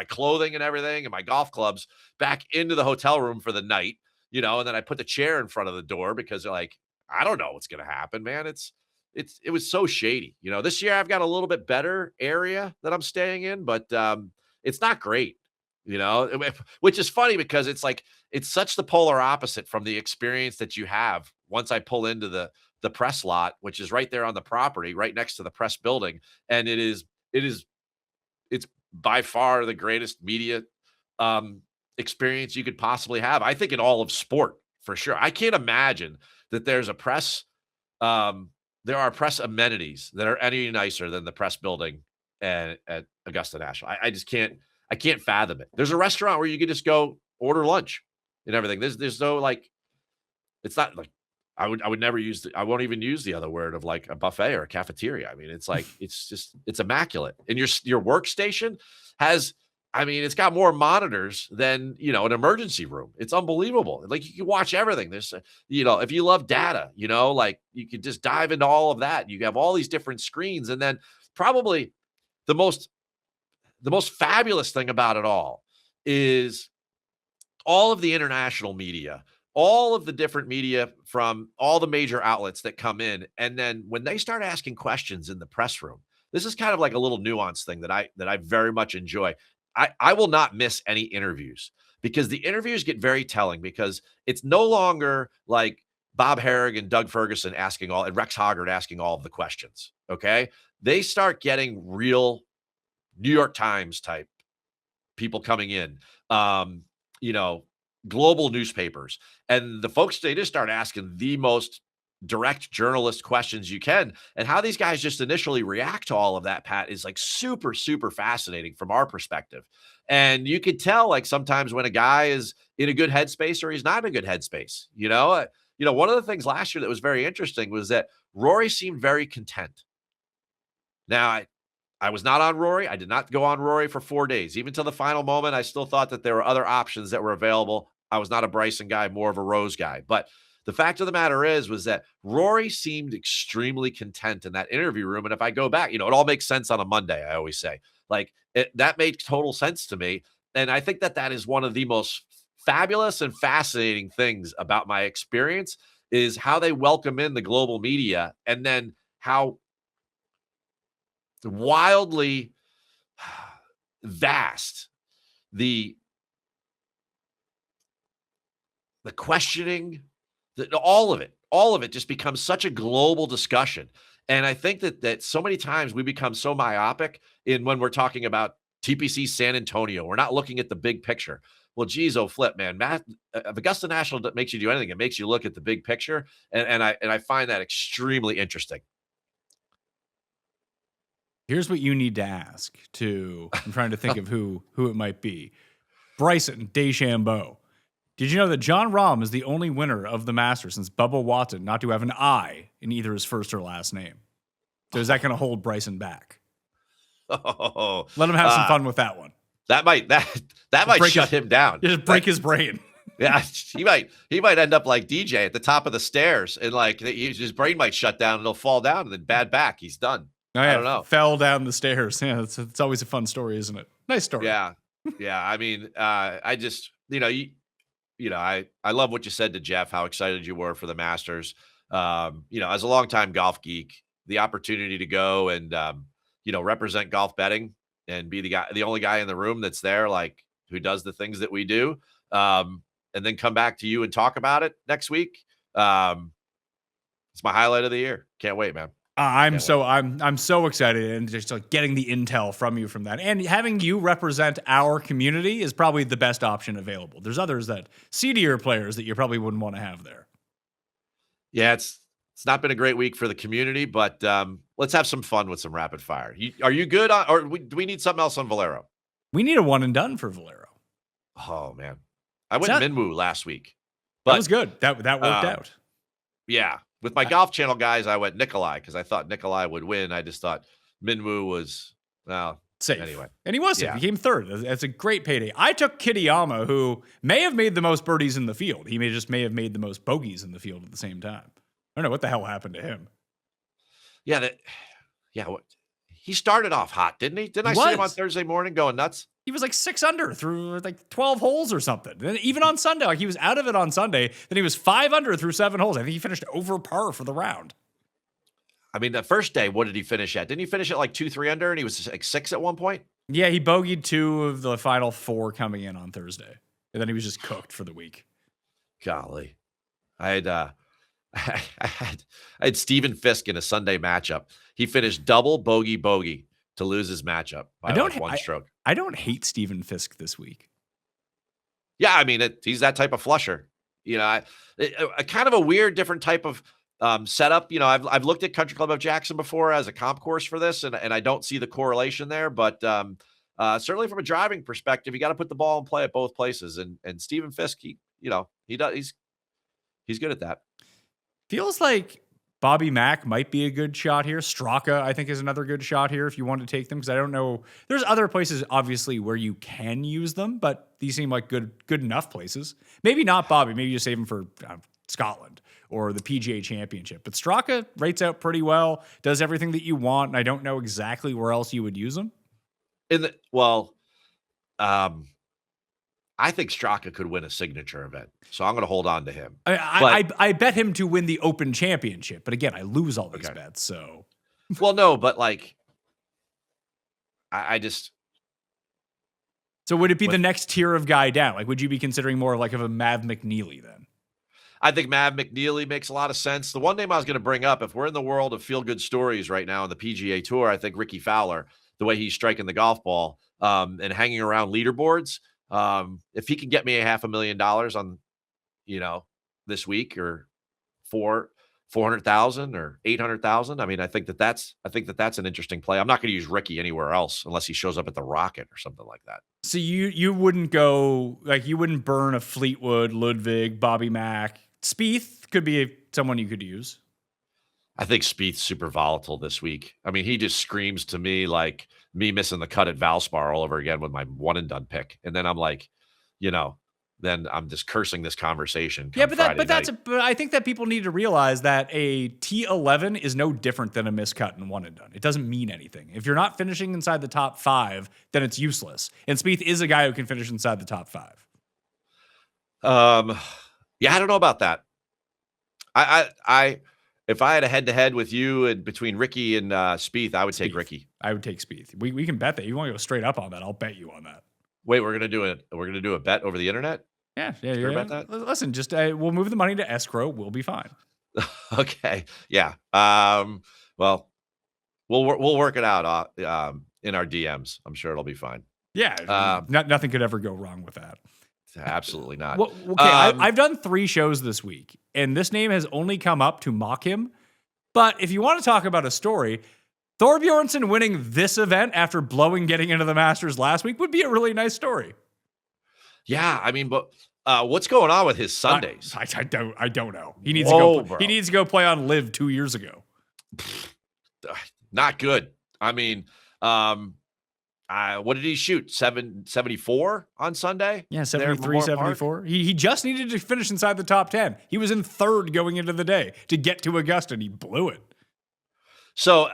S2: clothing and everything and my golf clubs back into the hotel room for the night, and then I put the chair in front of the door because they're like, I don't know what's gonna happen, man. It was so shady. This year I've got a little bit better area that I'm staying in, but it's not great. Which is funny because it's like it's such the polar opposite from the experience that you have once I pull into the press lot, which is right there on the property, right next to the press building, and it's by far the greatest media experience you could possibly have. I think in all of sport for sure. I can't imagine that there are press amenities that are any nicer than the press building at Augusta National. I just can't. I can't fathom it. There's a restaurant where you can just go order lunch and everything. There's no like, it's not like I would never I won't even use the other word of like a buffet or a cafeteria. I mean, it's like, it's immaculate. And your workstation has, it's got more monitors than, an emergency room. It's unbelievable. Like you can watch everything. There's, if you love data, like you could just dive into all of that. You have all these different screens. And then probably the most fabulous thing about it all is all of the international media, all of the different media from all the major outlets that come in. And then when they start asking questions in the press room, this is kind of like a little nuanced thing that I very much enjoy. I will not miss any interviews because the interviews get very telling because it's no longer like Bob Herrig and Doug Ferguson and Rex Hoggard asking all of the questions. Okay. They start getting real New York Times type people coming in, global newspapers. And the folks, they just start asking the most direct journalist questions you can. And how these guys just initially react to all of that, Pat, is like super, super fascinating from our perspective. And you could tell like sometimes when a guy is in a good headspace or he's not in a good headspace. One of the things last year that was very interesting was that Rory seemed very content. Now, I was not on Rory. I did not go on Rory for 4 days. Even till the final moment, I still thought that there were other options that were available. I was not a Bryson guy, more of a Rose guy. But the fact of the matter was that Rory seemed extremely content in that interview room. And if I go back, it all makes sense on a Monday, I always say. Like, that made total sense to me. And I think that is one of the most fabulous and fascinating things about my experience is how they welcome in the global media and then how wildly vast the questioning, all of it just becomes such a global discussion. And I think that so many times we become so myopic when we're talking about TPC San Antonio. We're not looking at the big picture. Well, geez, flip, man. If Augusta National makes you do anything, it makes you look at the big picture. And I find that extremely interesting.
S1: Here's what you need to ask I'm trying to think of who it might be. Bryson DeChambeau. Did you know that John Rahm is the only winner of the Masters since Bubba Watson not to have an I in either his first or last name? So is that going to hold Bryson back?
S2: Oh,
S1: let him have some fun with that one.
S2: That might shut him down.
S1: Just break his brain.
S2: Yeah, he might end up like DJ at the top of the stairs, and like his brain might shut down and he'll fall down, and then bad back, he's done.
S1: Oh, yeah,
S2: I don't know.
S1: Fell down the stairs. Yeah, it's always a fun story, isn't it? Nice story.
S2: Yeah. I mean, I just, I love what you said to Jeff, how excited you were for the Masters. As a longtime golf geek, the opportunity to go and, represent golf betting and be the only guy in the room that's there, like who does the things that we do. And then come back to you and talk about it next week. It's my highlight of the year. Can't wait, man.
S1: I'm so excited and just like getting the intel from you from that, and having you represent our community is probably the best option available. There's others that seedier players that you probably wouldn't want to have there.
S2: Yeah, it's not been a great week for the community, but let's have some fun with some rapid fire. Are you good do we need something else on Valero?
S1: We need a one and done for Valero.
S2: Oh man, I went
S1: That-
S2: Minwoo last week.
S1: That
S2: But
S1: was good. That worked out.
S2: yeah, with my Golf Channel guys, I went Nikolai because I thought Nikolai would win. I just thought Minwoo was, well,
S1: Safe.
S2: anyway.
S1: And he was safe.
S2: Yeah.
S1: He came third. That's a great payday. I took Kitayama, who may have made the most birdies in the field. He may have made the most bogeys in the field at the same time. I don't know what the hell happened to him.
S2: Yeah, he started off hot, didn't he? Didn't I see him on Thursday morning going nuts?
S1: He was like 6 under through like 12 holes or something. Then even on Sunday, like he was out of it on Sunday. Then he was 5 under through 7 holes. I think he finished over par for the round.
S2: I mean, the first day, what did he finish at? Didn't he finish at like 2-3 under and he was like 6 at one point?
S1: Yeah, he bogeyed 2 of the final 4 coming in on Thursday. And then he was just cooked for the week.
S2: Golly. I had Stephen Fisk in a Sunday matchup. He finished double bogey to lose his matchup by one stroke.
S1: I don't hate Stephen Fisk this week.
S2: Yeah, I mean, he's that type of flusher. You know, a kind of a weird, different type of setup. You know, I've looked at Country Club of Jackson before as a comp course for this, and I don't see the correlation there. But certainly from a driving perspective, you got to put the ball in play at both places. And Stephen Fisk, he's good at that.
S1: Feels like Bobby Mack might be a good shot here. Straka, I think, is another good shot here if you want to take them, because I don't know. There's other places, obviously, where you can use them, but these seem like good enough places. Maybe not Bobby. Maybe you save him for Scotland or the PGA Championship. But Straka rates out pretty well, does everything that you want, and I don't know exactly where else you would use him.
S2: I think Straka could win a signature event, so I'm going to hold on to him.
S1: I bet him to win the Open Championship, but again, I lose all these bets. So,
S2: well, no, but like, I just.
S1: So would it be the next tier of guy down? Like, would you be considering more of a Mav McNeely then?
S2: I think Mav McNeely makes a lot of sense. The one name I was going to bring up, if we're in the world of feel-good stories right now on the PGA Tour, I think Ricky Fowler, the way he's striking the golf ball and hanging around leaderboards. If he can get me $500,000 on, this week or 400,000 or 800,000, I mean, I think that's an interesting play. I'm not going to use Ricky anywhere else unless he shows up at the Rocket or something like that.
S1: So you wouldn't go, like, you wouldn't burn a Fleetwood, Ludwig, Bobby Mack. Spieth could be someone you could use.
S2: I think Spieth's super volatile this week. I mean, he just screams to me like me missing the cut at Valspar all over again with my one and done pick. And then I'm like, then I'm just cursing this conversation.
S1: Yeah, but I think that people need to realize that a T11 is no different than a miscut and one and done. It doesn't mean anything. If you're not finishing inside the top 5, then it's useless. And Spieth is a guy who can finish inside the top 5.
S2: Yeah, I don't know about that. If I had a head-to-head with you and between Ricky and Spieth, I would take Ricky.
S1: I would take Spieth. We can bet that. You want to go straight up on that? I'll bet you on that.
S2: Wait, we're gonna do a bet over the internet?
S1: Yeah.
S2: Sure about that?
S1: Listen, just we'll move the money to escrow. We'll be fine.
S2: Okay. Yeah. Well, we'll work it out in our DMs. I'm sure it'll be fine.
S1: Yeah. Nothing could ever go wrong with that.
S2: Absolutely not.
S1: Well, okay, I've done 3 shows this week, and this name has only come up to mock him. But if you want to talk about a story, Thorbjornsen winning this event after getting into the Masters last week would be a really nice story.
S2: Yeah, I mean, but what's going on with his Sundays?
S1: I don't know. He needs to go. He needs to go play on Live 2 years ago.
S2: Not good. I mean, what did he shoot? 774 on Sunday?
S1: Yeah, 73, 74. He just needed to finish inside the top 10. He was in 3rd going into the day to get to Augusta, and he blew it.
S2: So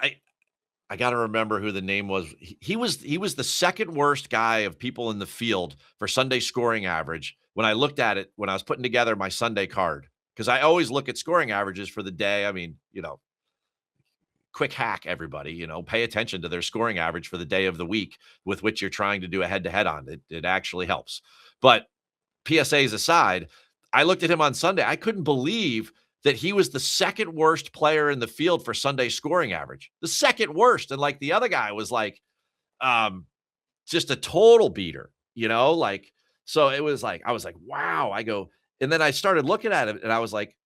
S2: I got to remember who the name was. He was the second worst guy of people in the field for Sunday scoring average when I looked at it when I was putting together my Sunday card, because I always look at scoring averages for the day. I mean, quick hack, everybody, pay attention to their scoring average for the day of the week with which you're trying to do a head-to-head on. It actually helps. But PSAs aside, I looked at him on Sunday. I couldn't believe that he was the second worst player in the field for Sunday scoring average, the second worst. And like the other guy was like, just a total beater, so it was like, I was like, wow, and then I started looking at him and I was like,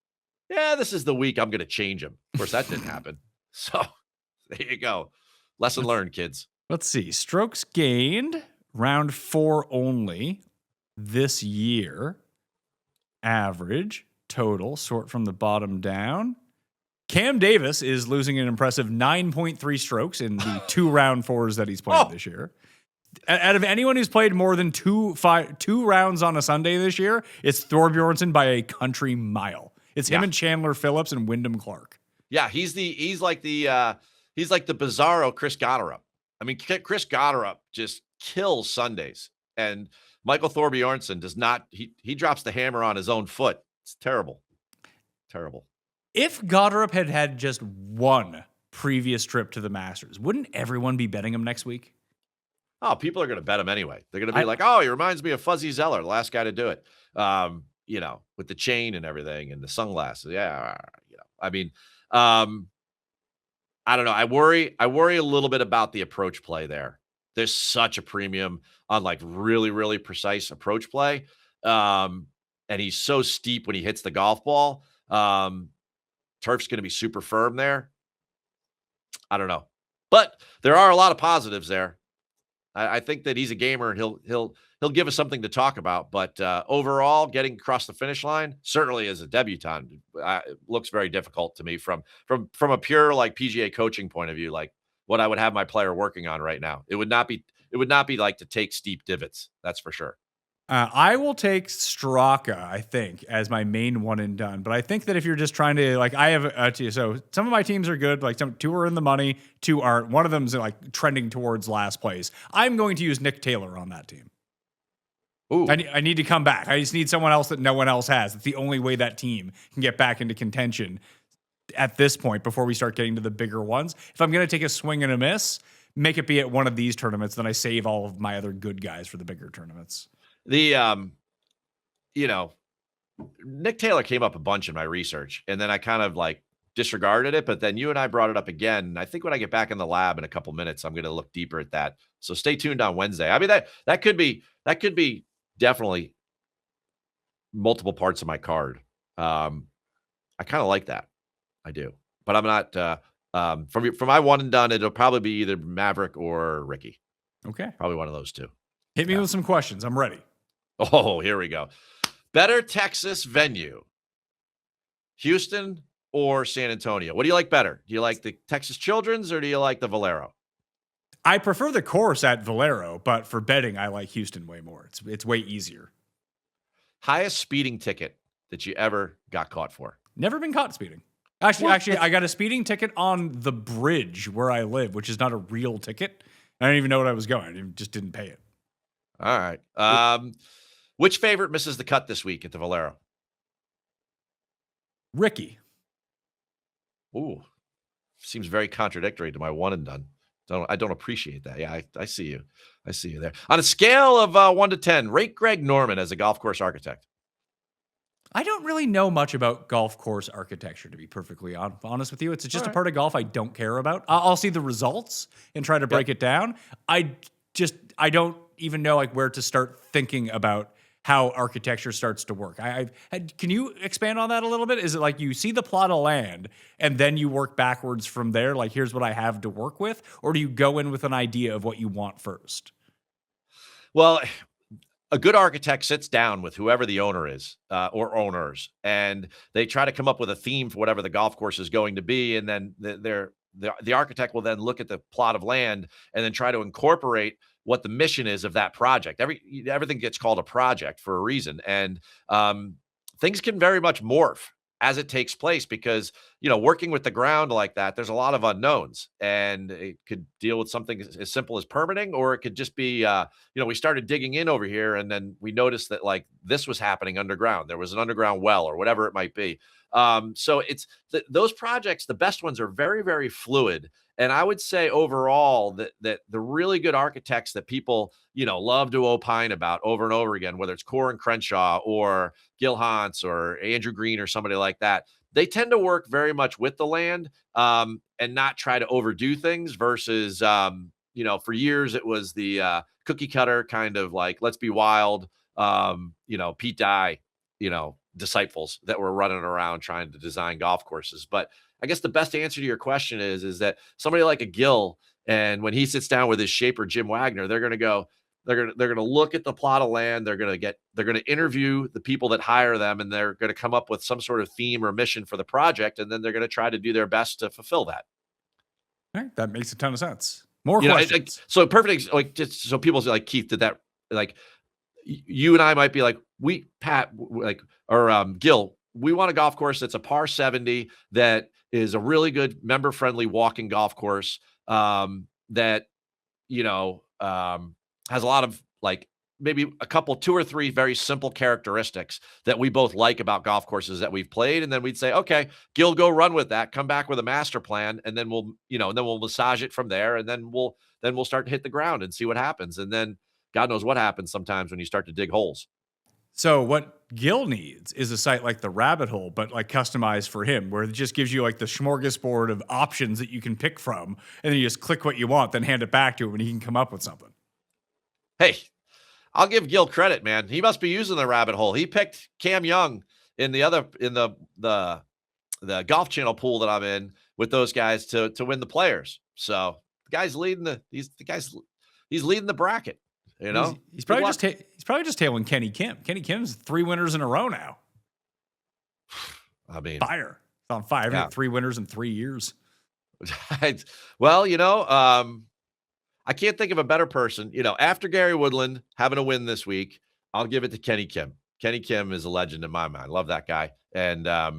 S2: yeah, this is the week I'm going to change him. Of course, that didn't happen. So there you go. Lesson learned, kids.
S1: Let's see. Strokes gained, round 4 only. this year, average, total, sort from the bottom down. Cam Davis is losing an impressive 9.3 strokes in the 2 round 4s that he's played this year. Out of anyone who's played more than two rounds on a Sunday this year, it's Thorbjornsen by a country mile. It's him and Chandler Phillips and Wyndham Clark.
S2: Yeah, he's like the bizarro Chris Gotterup. I mean, Chris Gotterup just kills Sundays, and Michael Thorbjornsen does not. He drops the hammer on his own foot. It's terrible, terrible.
S1: If Gotterup had just one previous trip to the Masters, wouldn't everyone be betting him next week?
S2: Oh, people are going to bet him anyway. They're going to be like, "Oh, he reminds me of Fuzzy Zeller, the last guy to do it." With the chain and everything and the sunglasses. Yeah, I mean, I don't know. I worry a little bit about the approach play there. There's such a premium on like really, really precise approach play. And he's so steep when he hits the golf ball. Turf's going to be super firm there. I don't know, but there are a lot of positives there. I think that he's a gamer and he'll give us something to talk about. But overall, getting across the finish line, certainly as a debutant, looks very difficult to me from a pure like PGA coaching point of view. Like what I would have my player working on right now, it would not be like to take steep divots. That's for sure.
S1: I will take Straka, I think, as my main one and done. But I think that if you're just trying to, like, I have so some of my teams are good, like 2 are in the money, 2 aren't. One of them's like trending towards last place. I'm going to use Nick Taylor on that team.
S2: Ooh.
S1: I need to come back. I just need someone else that no one else has. It's the only way that team can get back into contention at this point before we start getting to the bigger ones. If I'm going to take a swing and a miss, make it be at one of these tournaments, then I save all of my other good guys for the bigger tournaments.
S2: Nick Taylor came up a bunch in my research, and then I kind of like disregarded it. But then you and I brought it up again. And I think when I get back in the lab in a couple minutes, I'm going to look deeper at that. So stay tuned on Wednesday. I mean, that could be definitely multiple parts of my card. I kind of like that. I do, but I'm not. From my one and done, it'll probably be either Maverick or Ricky.
S1: Okay,
S2: probably one of those two.
S1: Hit me with some questions. I'm ready.
S2: Oh, here we go. Better Texas venue, Houston or San Antonio? What do you like better? Do you like the Texas Children's or do you like the Valero?
S1: I prefer the course at Valero, but for betting, I like Houston way more. It's way easier.
S2: Highest speeding ticket that you ever got caught for?
S1: Never been caught speeding. Actually, I got a speeding ticket on the bridge where I live, which is not a real ticket. I don't even know what I was going. I just didn't pay it.
S2: All right. Which favorite misses the cut this week at the Valero?
S1: Ricky.
S2: Ooh, seems very contradictory to my one and done. I don't appreciate that. Yeah, I see you. I see you there. On a scale of 1 to 10, rate Greg Norman as a golf course architect.
S1: I don't really know much about golf course architecture, to be perfectly honest with you. It's just a part of golf I don't care about. I'll see the results and try to break it down. I don't even know like where to start thinking about how architecture starts to work. Can you expand on that a little bit? Is it like you see the plot of land and then you work backwards from there? Like, here's what I have to work with? Or do you go in with an idea of what you want first?
S2: Well, a good architect sits down with whoever the owner is or owners, and they try to come up with a theme for whatever the golf course is going to be. And then the architect will then look at the plot of land and then try to incorporate what the mission is of that project. Everything gets called a project for a reason. And things can very much morph as it takes place because, working with the ground like that, there's a lot of unknowns, and it could deal with something as simple as permitting, or it could just be, we started digging in over here and then we noticed that like this was happening underground. There was an underground well or whatever it might be. So it's those projects, the best ones are very, very fluid. And I would say overall that the really good architects that people, love to opine about over and over again, whether it's Corin Crenshaw or Gil Hans or Andrew Green or somebody like that, they tend to work very much with the land and not try to overdo things versus, for years it was the cookie cutter kind of like, let's be wild, Pete Dye, disciples that were running around trying to design golf courses. But I guess the best answer to your question is that somebody like a Gil, and when he sits down with his shaper, Jim Wagner, they're going to go, They're gonna look at the plot of land. They're gonna interview the people that hire them, and they're gonna come up with some sort of theme or mission for the project, and then they're gonna try to do their best to fulfill that.
S1: All right, that makes a ton of sense. More
S2: You know,
S1: questions.
S2: so perfect. Like, just so people say, like, Keith, did that? Like, you and I might be like, Gil, we want a golf course that's a par 70 that is a really good member friendly walking golf course. That has a lot of, like, maybe a couple, 2 or 3 very simple characteristics that we both like about golf courses that we've played. And then we'd say, okay, Gil, go run with that, come back with a master plan. And then we'll massage it from there. And then we'll start to hit the ground and see what happens. And then God knows what happens sometimes when you start to dig holes.
S1: So what Gil needs is a site like the Rabbit Hole, but like customized for him, where it just gives you like the smorgasbord of options that you can pick from. And then you just click what you want, then hand it back to him and he can come up with something.
S2: Hey, I'll give Gil credit, man. He must be using the Rabbit Hole. He picked Cam Young in the Golf Channel pool that I'm in with those guys to win the Players. So the guy's leading he's leading the bracket. You know,
S1: he's probably just tailing Kenny Kim. Kenny Kim's 3 winners in a row now.
S2: I mean,
S1: fire. It's on fire.
S2: Yeah.
S1: 3 winners in 3 years.
S2: Well, I can't think of a better person. After Gary Woodland having a win this week, I'll give it to Kenny Kim. Kenny Kim is a legend in my mind. Love that guy. And I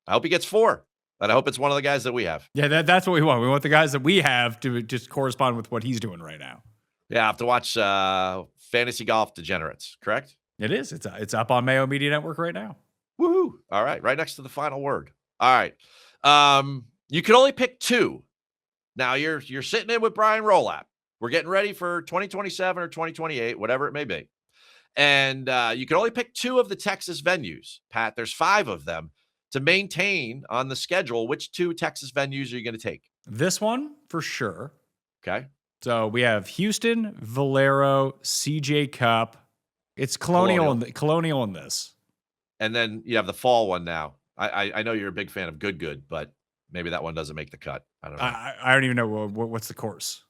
S2: hope he gets 4. And I hope it's one of the guys that we have.
S1: Yeah, that's what we want. We want the guys that we have to just correspond with what he's doing right now.
S2: Yeah, I have to watch Fantasy Golf Degenerates, correct?
S1: It is. It's up on Mayo Media Network right now.
S2: Woohoo. All right. Right next to the final word. All right. You can only pick 2. Now you're sitting in with Brian Rolap. We're getting ready for 2027 or 2028, whatever it may be. And you can only pick 2 of the Texas venues. Pat, there's 5 of them to maintain on the schedule. Which 2 Texas venues are you going to take?
S1: This one for sure.
S2: Okay.
S1: So we have Houston, Valero, CJ Cup. It's Colonial in this.
S2: And then you have the fall one now. I know you're a big fan of Good, but maybe that one doesn't make the cut. I don't know.
S1: I don't even know what's the course.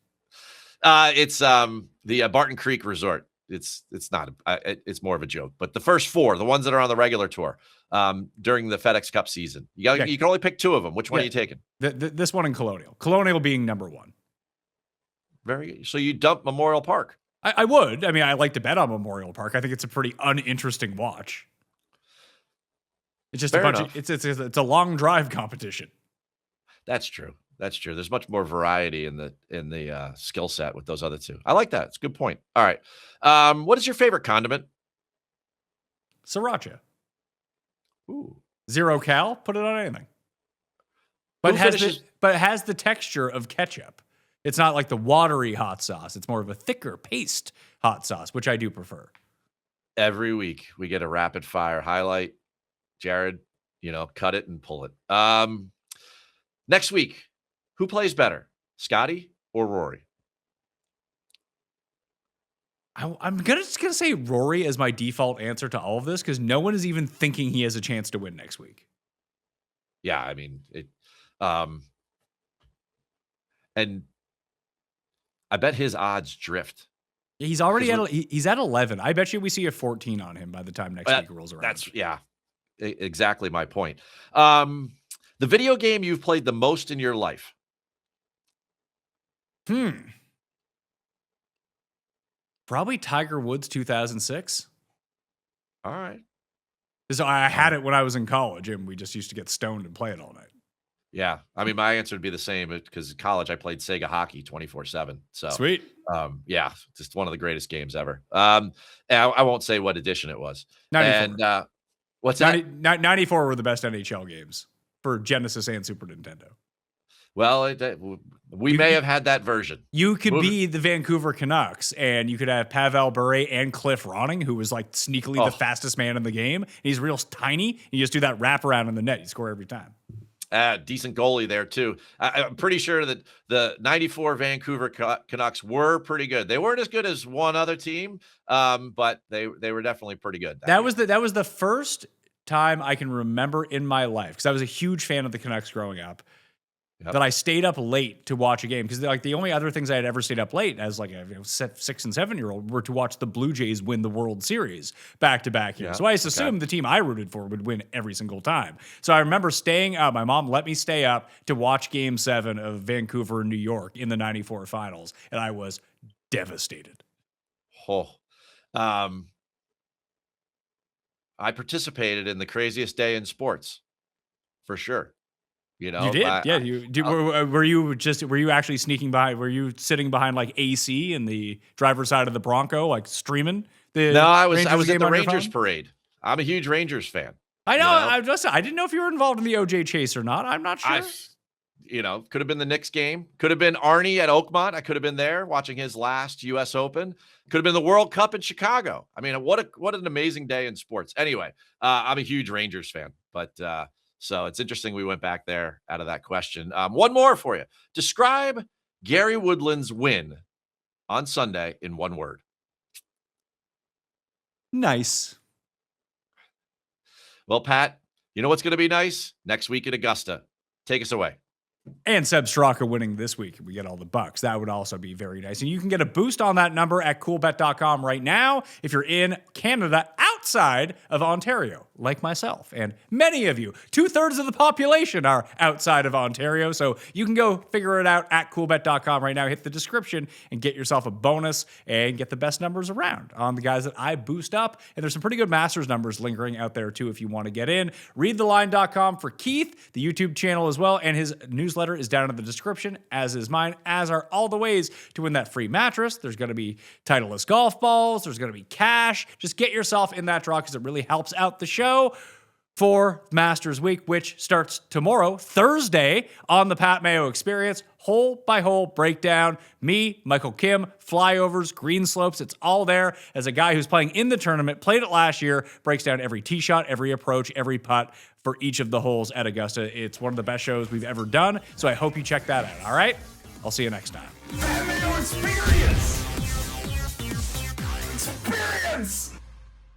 S2: It's the Barton Creek Resort. It's not. It's more of a joke. But the first 4, the ones that are on the regular tour during the FedEx Cup season, you can only pick 2 of them. Which one are you taking?
S1: This one in Colonial. Colonial being number 1.
S2: So you dump Memorial Park.
S1: I would. I mean, I like to bet on Memorial Park. I think it's a pretty uninteresting watch. It's just it's a long drive competition.
S2: That's true. There's much more variety in the skill set with those other 2. I like that. It's a good point. All right. What is your favorite condiment?
S1: Sriracha.
S2: Ooh.
S1: 0 cal. Put it on anything. But it has the texture of ketchup. It's not like the watery hot sauce. It's more of a thicker paste hot sauce, which I do prefer.
S2: Every week we get a rapid fire highlight. Jared, cut it and pull it. Next week, who plays better, Scotty or Rory?
S1: I'm just gonna say Rory as my default answer to all of this because no one is even thinking he has a chance to win next week.
S2: Yeah, I mean it. And I bet his odds drift.
S1: He's already he's at 11. I bet you we see a 14 on him by the time next week rolls around.
S2: That's exactly my point. The video game you've played the most in your life.
S1: Probably Tiger Woods 2006.
S2: All right.
S1: So I had it when I was in college, and we just used to get stoned and play it all night.
S2: Yeah, I mean, my answer would be the same because in college I played Sega Hockey 24/7. So
S1: sweet.
S2: Yeah, just one of the greatest games ever. I won't say what edition it was.
S1: 94.
S2: And what's that?
S1: 94 were the best NHL games for Genesis and Super Nintendo.
S2: Well, we may have had that version.
S1: You could be the Vancouver Canucks, and you could have Pavel Bure and Cliff Ronning, who was like sneakily the fastest man in the game. And he's real tiny. You just do that wraparound in the net. You score every time.
S2: Decent goalie there, too. I'm pretty sure that the 94 Vancouver Canucks were pretty good. They weren't as good as one other team, but they were definitely pretty good.
S1: That was the first time I can remember in my life, because I was a huge fan of the Canucks growing up. that I stayed up late to watch a game, because like the only other things I had ever stayed up late as like a 6 and 7 year old were to watch the Blue Jays win the World Series back to back years. So I just assumed the team I rooted for would win every single time. So I remember staying up. My mom let me stay up to watch Game 7 of Vancouver, New York in the '94 finals, and I was devastated.
S2: Oh, I participated in the craziest day in sports, for sure. You know,
S1: You did, You did. Were you actually sneaking by? Were you sitting behind like AC in the driver's side of the Bronco, like streaming the?
S2: No, I was
S1: Rangers
S2: at
S1: game
S2: the
S1: on your
S2: Rangers
S1: phone?
S2: parade. I'm a huge Rangers fan.
S1: I know.
S2: You know?
S1: I didn't know if you were involved in the OJ chase or not. I'm not sure.
S2: Could have been the Knicks game. Could have been Arnie at Oakmont. I could have been there watching his last U.S. Open. Could have been the World Cup in Chicago. I mean, what an amazing day in sports. Anyway, I'm a huge Rangers fan, but so it's interesting we went back there out of that question. One more for you. Describe Gary Woodland's win on Sunday in one word.
S1: Nice.
S2: Well, Pat, you know what's going to be nice? Next week at Augusta. Take us away.
S1: And Seb Straka winning this week. We get all the bucks. That would also be very nice. And you can get a boost on that number at coolbet.com right now if you're in Canada outside of Ontario, like myself. And many of you, 2/3 of the population are outside of Ontario. So you can go figure it out at coolbet.com right now. Hit the description and get yourself a bonus and get the best numbers around on the guys that I boost up. And there's some pretty good Masters numbers lingering out there too if you want to get in. Readtheline.com for Keith, the YouTube channel as well, and his newsletter is down in the description, as is mine, as are all the ways to win that free mattress. There's going to be Titleist golf balls. There's going to be cash. Just get yourself in that draw because it really helps out the show for Masters Week, which starts tomorrow, Thursday, on the Pat Mayo Experience. Hole by hole breakdown. Me, Michael Kim, flyovers, green slopes. It's all there. As a guy who's playing in the tournament, played it last year, breaks down every tee shot, every approach, every putt for each of the holes at Augusta. It's one of the best shows we've ever done. So I hope you check that out. All right? I'll see you next time.
S3: Mayo Experience! Experience!